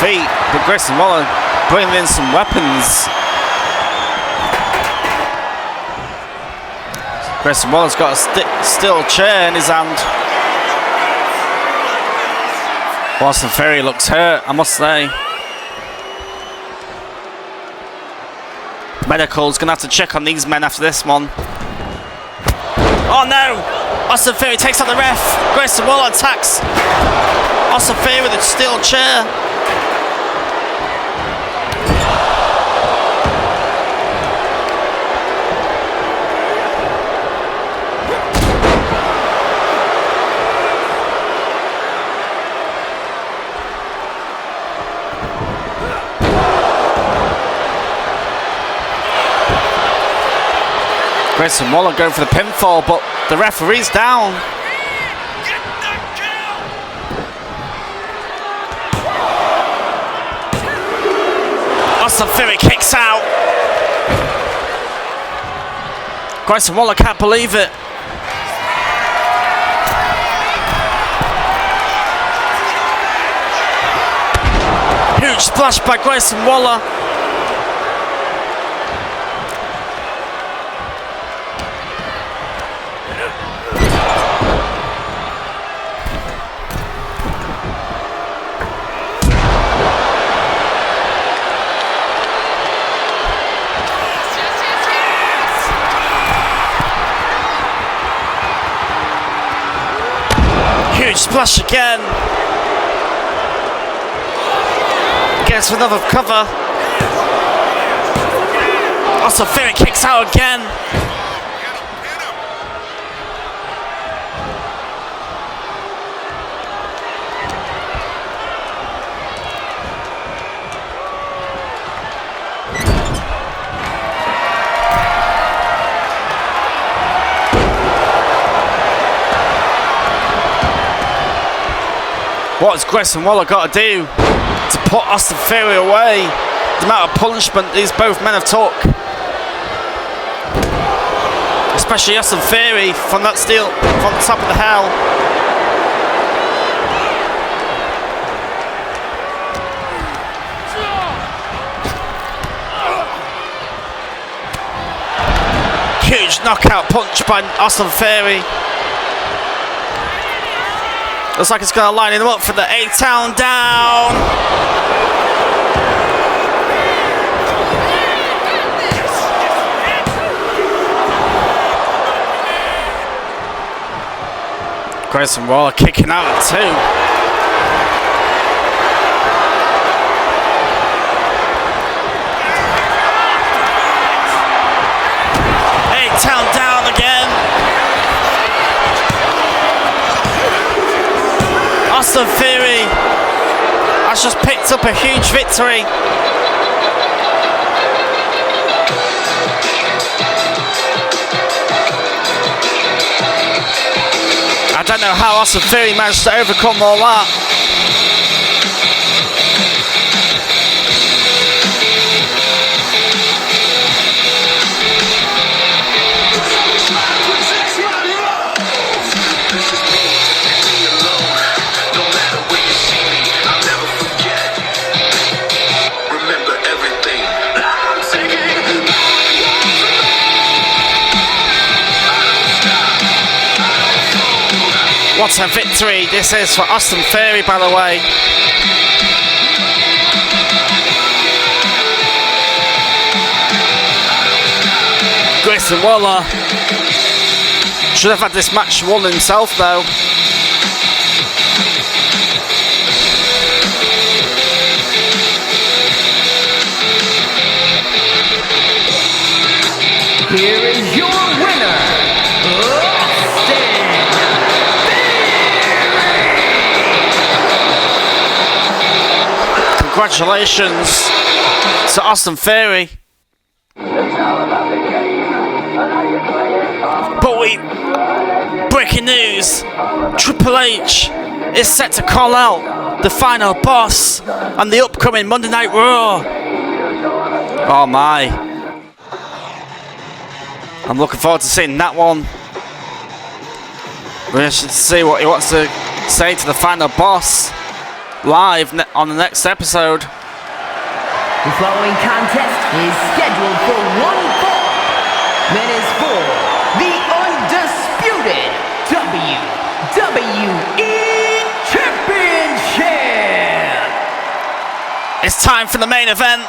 feet, but Grayson Waller bringing in some weapons. Grayson Waller's got a steel chair in his hand. Austin Theory looks hurt, I must say. Medical's gonna have to check on these men after this one. Oh no! Austin Theory takes out the ref. Grayson Waller attacks Austin Theory with a steel chair. Grayson Waller going for the pinfall, but the referee's down. Austin Theory kicks out. Grayson Waller can't believe it. Huge splash by Grayson Waller. Splash again. Gets another cover. Austin Theory kicks out again. What has Grayson Waller got to do to put Austin Theory away? The amount of punishment these both men have took. Especially Austin Theory from that steel, from the top of the hell. Huge knockout punch by Austin Theory. Looks like it's going to line him up for the A-Town down. Grayson Waller kicking out at 2. A-Town down again. Austin Theory has just picked up a huge victory. I don't know how Austin Theory managed to overcome all that. What a victory this is for Austin Theory, by the way. Grayson Waller should have had this match won himself, though. Here is your winner, Congratulations to Austin Theory. But breaking news, Triple H is set to call out the final boss on the upcoming Monday Night Raw. Oh my. I'm looking forward to seeing that one. We should see what he wants to say to the final boss live on the next episode. The following contest is scheduled for one fall. That is for the Undisputed WWE Championship. It's time for the main event.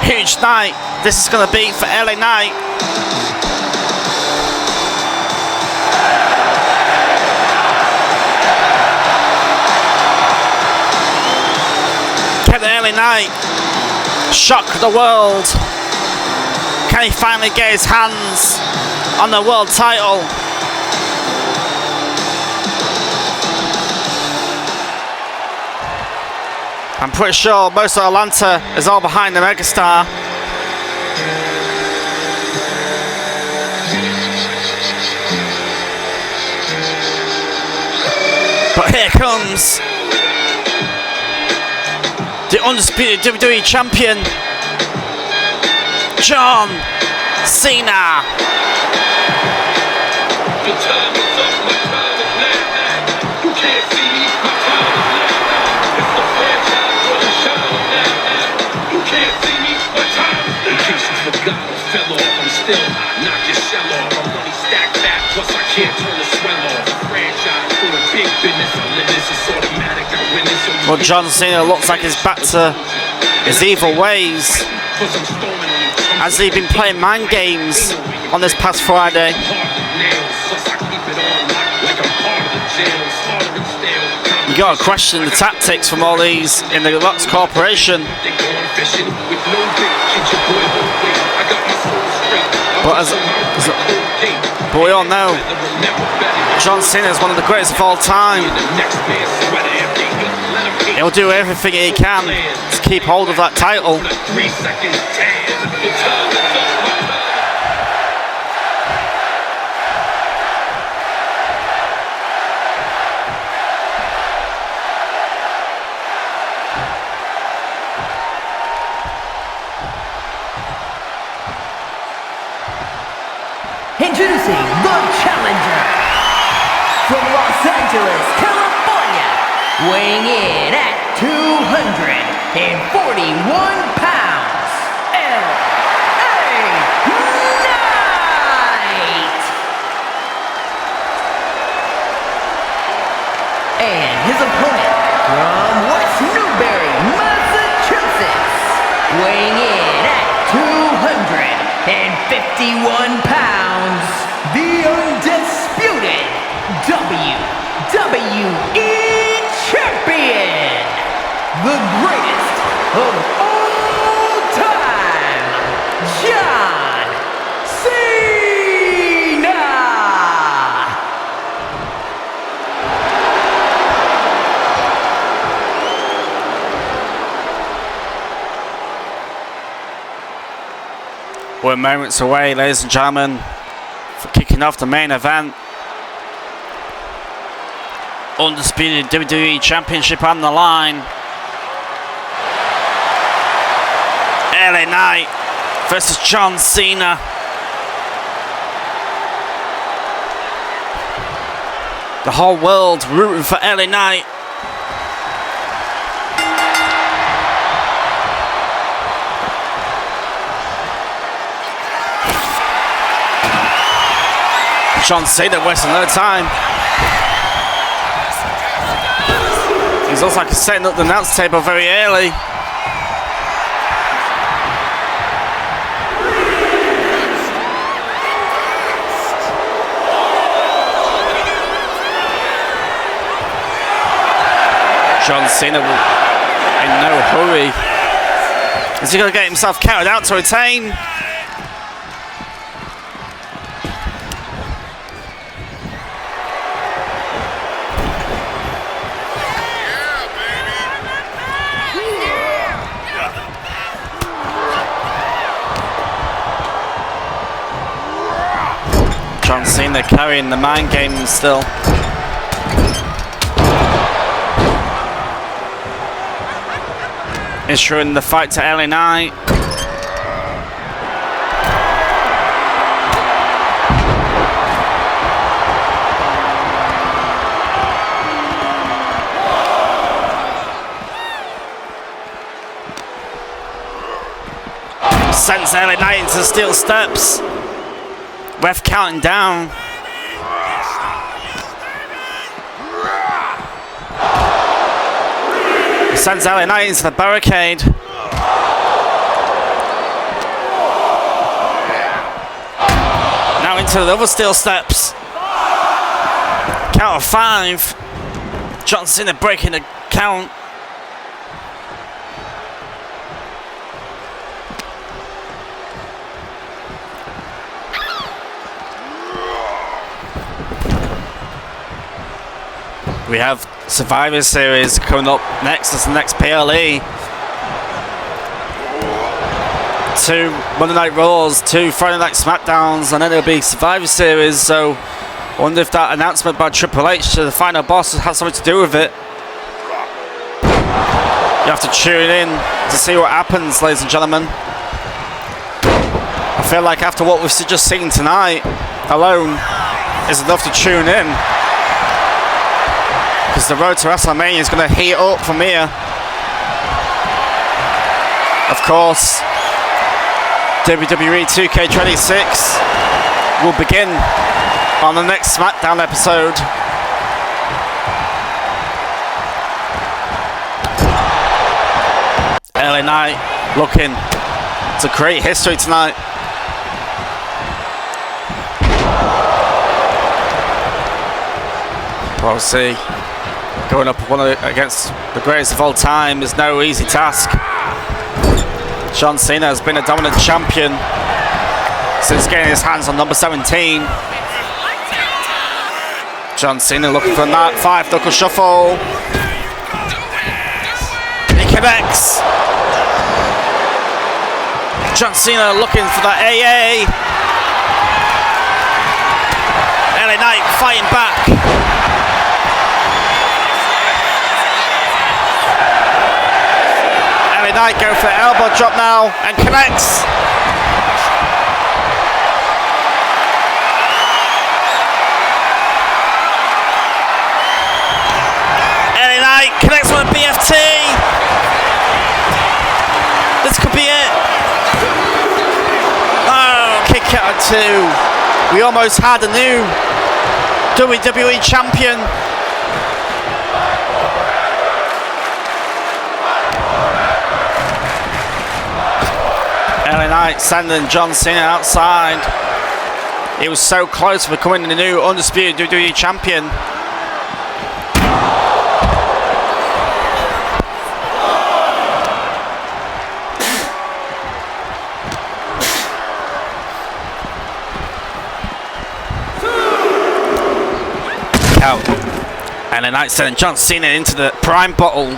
Huge night. This is going to be for LA Knight. Can LA Knight shock the world? Can he finally get his hands on the world title? I'm pretty sure most of Atlanta is all behind the megastar. But here comes the undisputed WWE champion, John Cena. Well, John Cena looks like he's back to his evil ways. Has he been playing mind games on this past Friday? You gotta question the tactics from all these in the Lux Corporation. But we all know John Cena is one of the greatest of all time. He'll do everything he can to keep hold of that title. Introducing the challenger from Los Angeles, California, weighing in at 241 pounds, LA Knight. And his opponent from West Newbury, Massachusetts, weighing in at 251 pounds, the undisputed WWE champion, the greatest of all time, John Cena. We're moments away, ladies and gentlemen, for kicking off the main event. Undisputed WWE Championship on the line. LA Knight versus John Cena. The whole world rooting for LA Knight. John Cena wasting no time. He's also like setting up the announce table very early. John Cena in no hurry. Is he going to get himself counted out to retain? John Cena Cena carrying the mind games still. Ensuring the fight to LA Knight. Sends LA Knight into the steel steps. Ref counting down. Sends LA Knight into the barricade. Now into the other steel steps. Count of 5. John Cena breaking the count. We have Survivor Series coming up next as the next PLE. 2 Monday Night Raws, 2 Friday Night Smackdowns, and then it'll be Survivor Series. So I wonder if that announcement by Triple H to the final boss has something to do with it. You have to tune in to see what happens, ladies and gentlemen. I feel like after what we've just seen tonight alone is enough to tune in. Because the road to WrestleMania is going to heat up from here. Of course, WWE 2K26 will begin on the next SmackDown episode. LA Knight looking to create history tonight. We'll see. Going up against the greatest of all time is no easy task. John Cena has been a dominant champion since getting his hands on number 17. John Cena looking for that 5-knuckle shuffle. He connects. John Cena looking for that AA. LA Knight fighting back. Knight go for the elbow drop now and connects. LA Knight connects with a BFT. This could be it. Oh, kick out of 2. We almost had a new WWE champion. LA Knight sending John Cena outside. He was so close to becoming the new Undisputed WWE champion. Out. LA Knight sending John Cena into the prime bottle.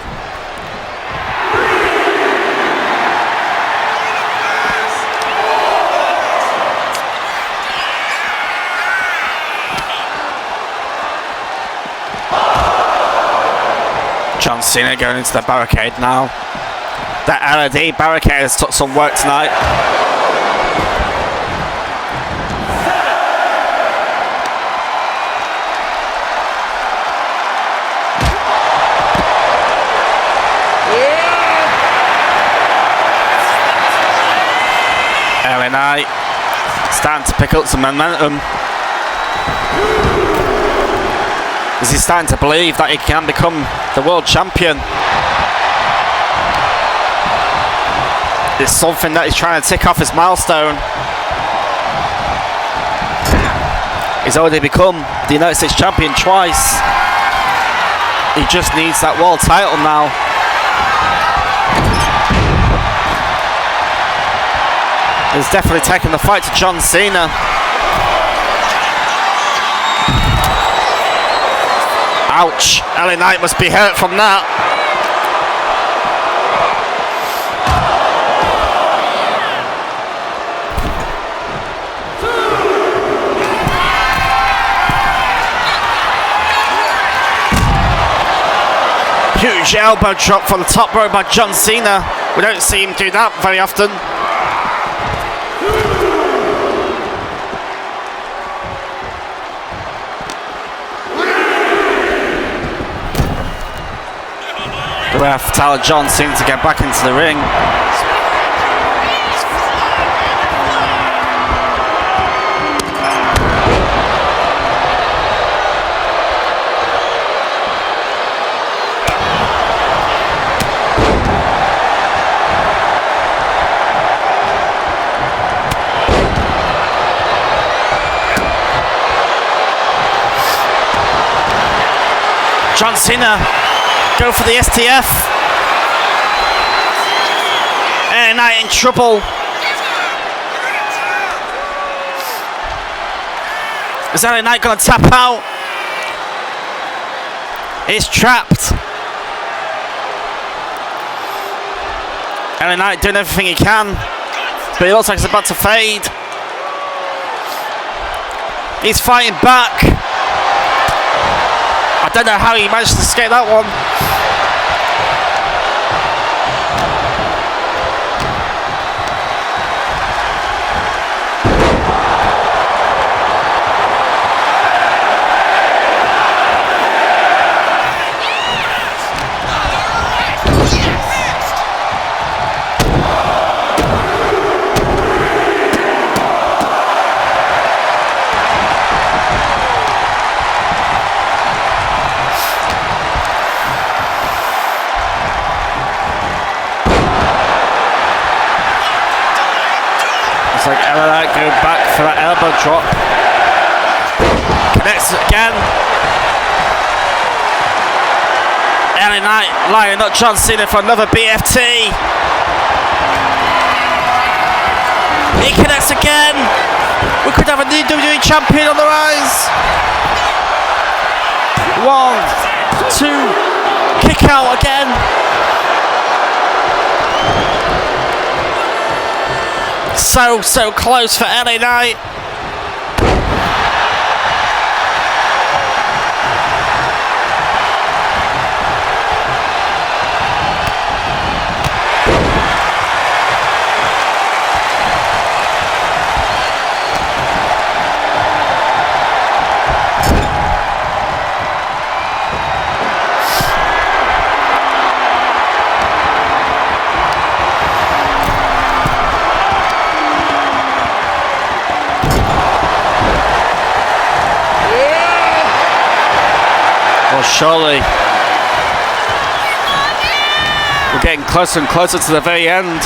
John Cena going into the barricade now. That LED barricade has took some work tonight. LA Knight starting to pick up some momentum. Is he starting to believe that he can become the world champion? It's something that he's trying to tick off his milestone. He's already become the United States champion twice. He just needs that world title now. He's definitely taking the fight to John Cena. Ouch, LA Knight must be hurt from that. Huge elbow drop from the top rope by John Cena. We don't see him do that very often. The ref telling John Cena to get back into the ring. John Cena go for the STF. And LA Knight in trouble. Is LA Knight going to tap out? He's trapped. LA Knight doing everything he can, but it looks like it's about to fade. He's fighting back. I don't know how he managed to escape that one. Like LA Knight going back for that elbow drop. Connects again. LA Knight lining up John Cena for another BFT. He connects again. We could have a new WWE champion on the rise. 1, 2, kick out again. So close for LA Knight. Surely we're getting closer and closer to the very end.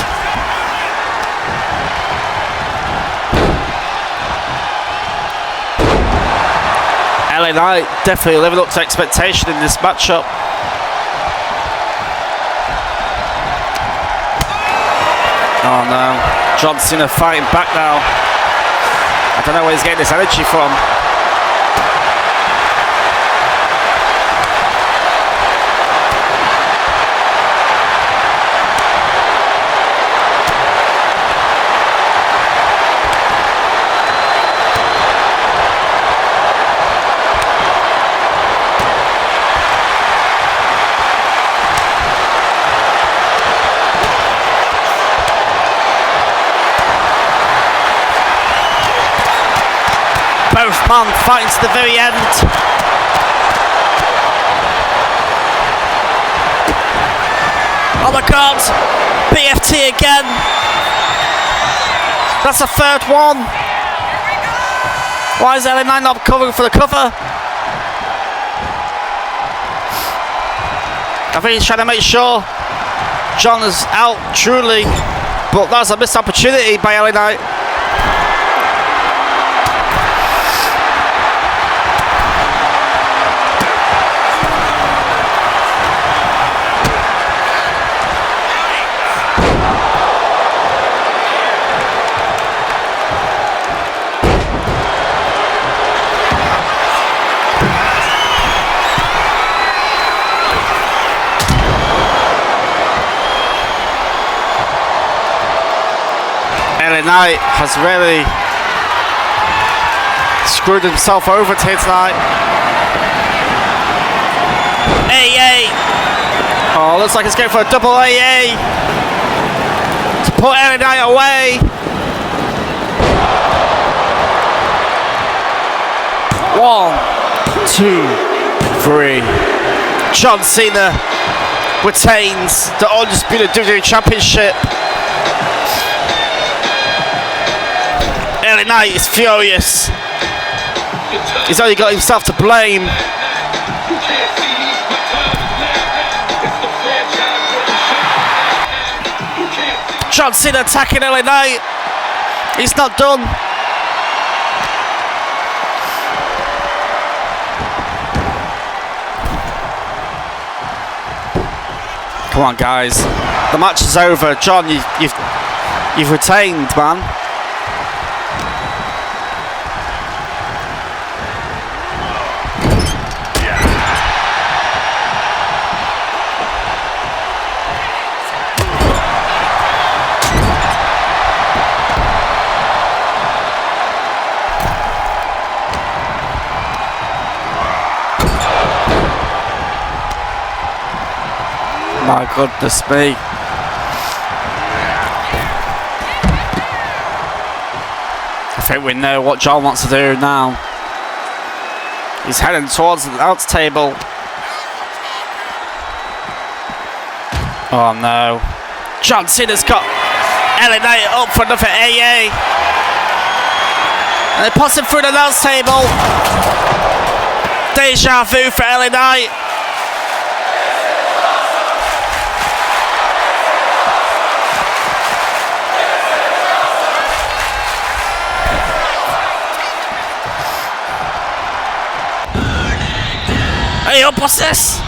LA Knight definitely living up to expectation in this matchup. Oh no, John Cena fighting back now. I don't know where he's getting this energy from. Both men fighting to the very end. Oh my god! BFT again! That's the third one! Why is LA Knight not covering for the cover? I think he's trying to make sure John is out truly, but that's a missed opportunity by LA Knight. LA Knight has really screwed himself over here tonight. Hey, hey! Oh, looks like it's going for a double AA to put LA Knight away. 1, 2, 3. John Cena retains the Undisputed WWE Championship. LA Knight is furious. He's only got himself to blame. John Cena attacking LA Knight. He's not done. Come on, guys. The match is over. John, you've retained, man. My goodness me. I think we know what John wants to do now. He's heading towards the announce table. Oh no. John Cena's got LA Knight up for another AA. And they pass him through the announce table. Deja vu for LA Knight. Hey, up, what's this?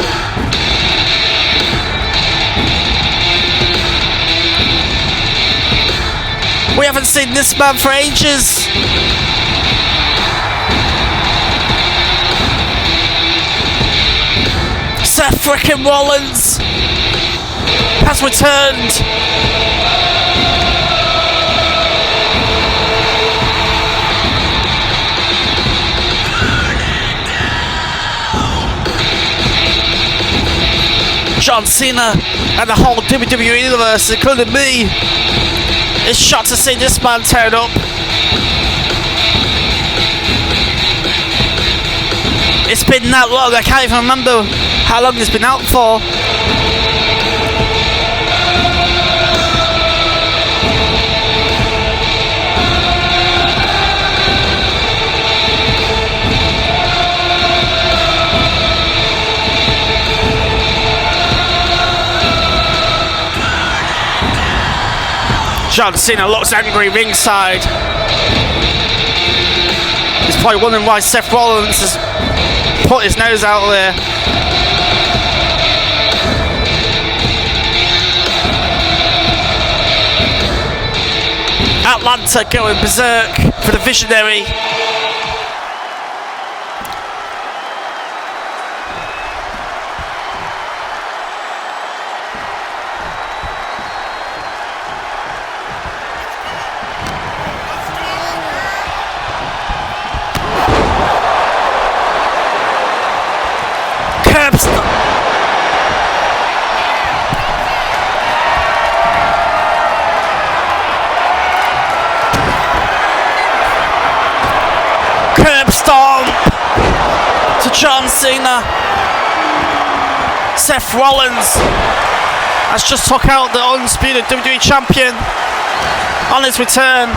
We haven't seen this man for ages. Seth frickin' Rollins has returned. John Cena and the whole WWE universe, including me, is shocked to see this man turn up. It's been that long, I can't even remember how long it's been out for. John Cena looks angry ringside. He's probably wondering why Seth Rollins has put his nose out there. Atlanta going berserk for the visionary. Stomp to John Cena. Seth Rollins has just took out the Undisputed WWE Champion on his return.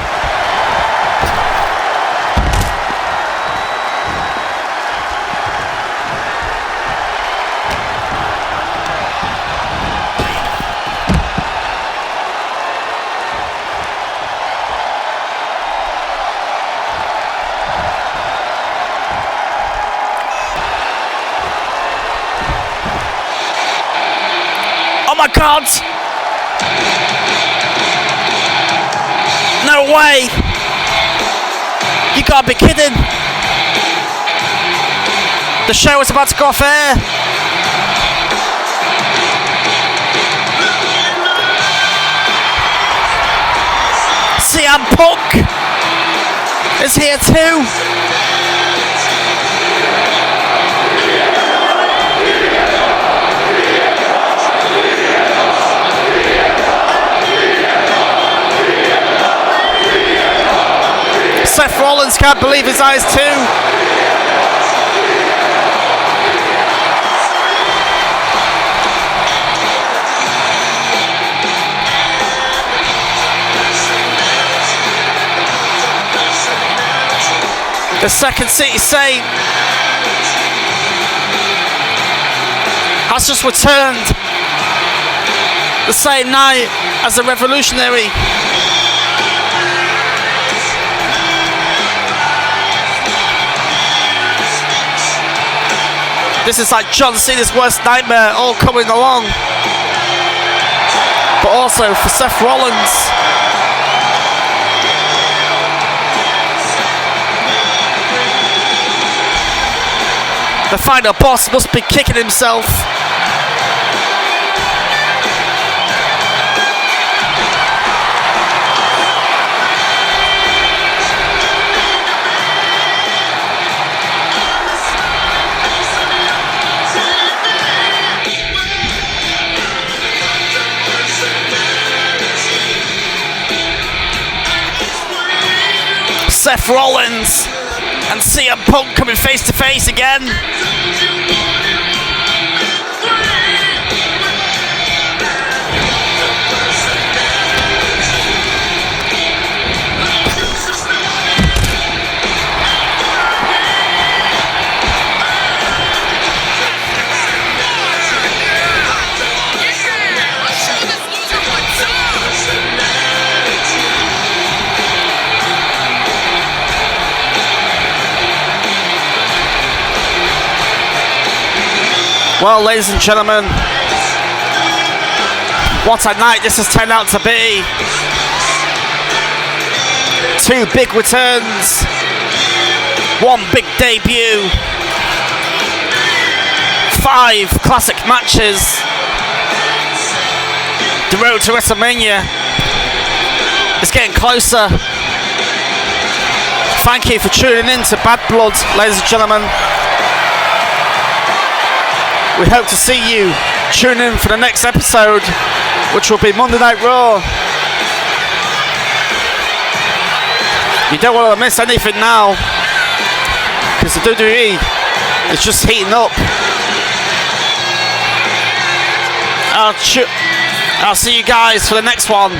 Oh my God! No way! You gotta be kidding! The show is about to go off air! CM Punk is here too! Rollins can't believe his eyes too. The Second City Saint has just returned the same night as the Revolutionary. This is like John Cena's worst nightmare all coming along. But also for Seth Rollins. The final boss must be kicking himself. Seth Rollins and CM Punk coming face to face again. Well, ladies and gentlemen, what a night this has turned out to be. 2 big returns, 1 big debut, 5 classic matches. The road to WrestleMania is getting closer. Thank you for tuning in to Bad Blood, ladies and gentlemen. We hope to see you tune in for the next episode, which will be Monday Night Raw. You don't want to miss anything now, because the WWE is just heating up. I'll see you guys for the next one.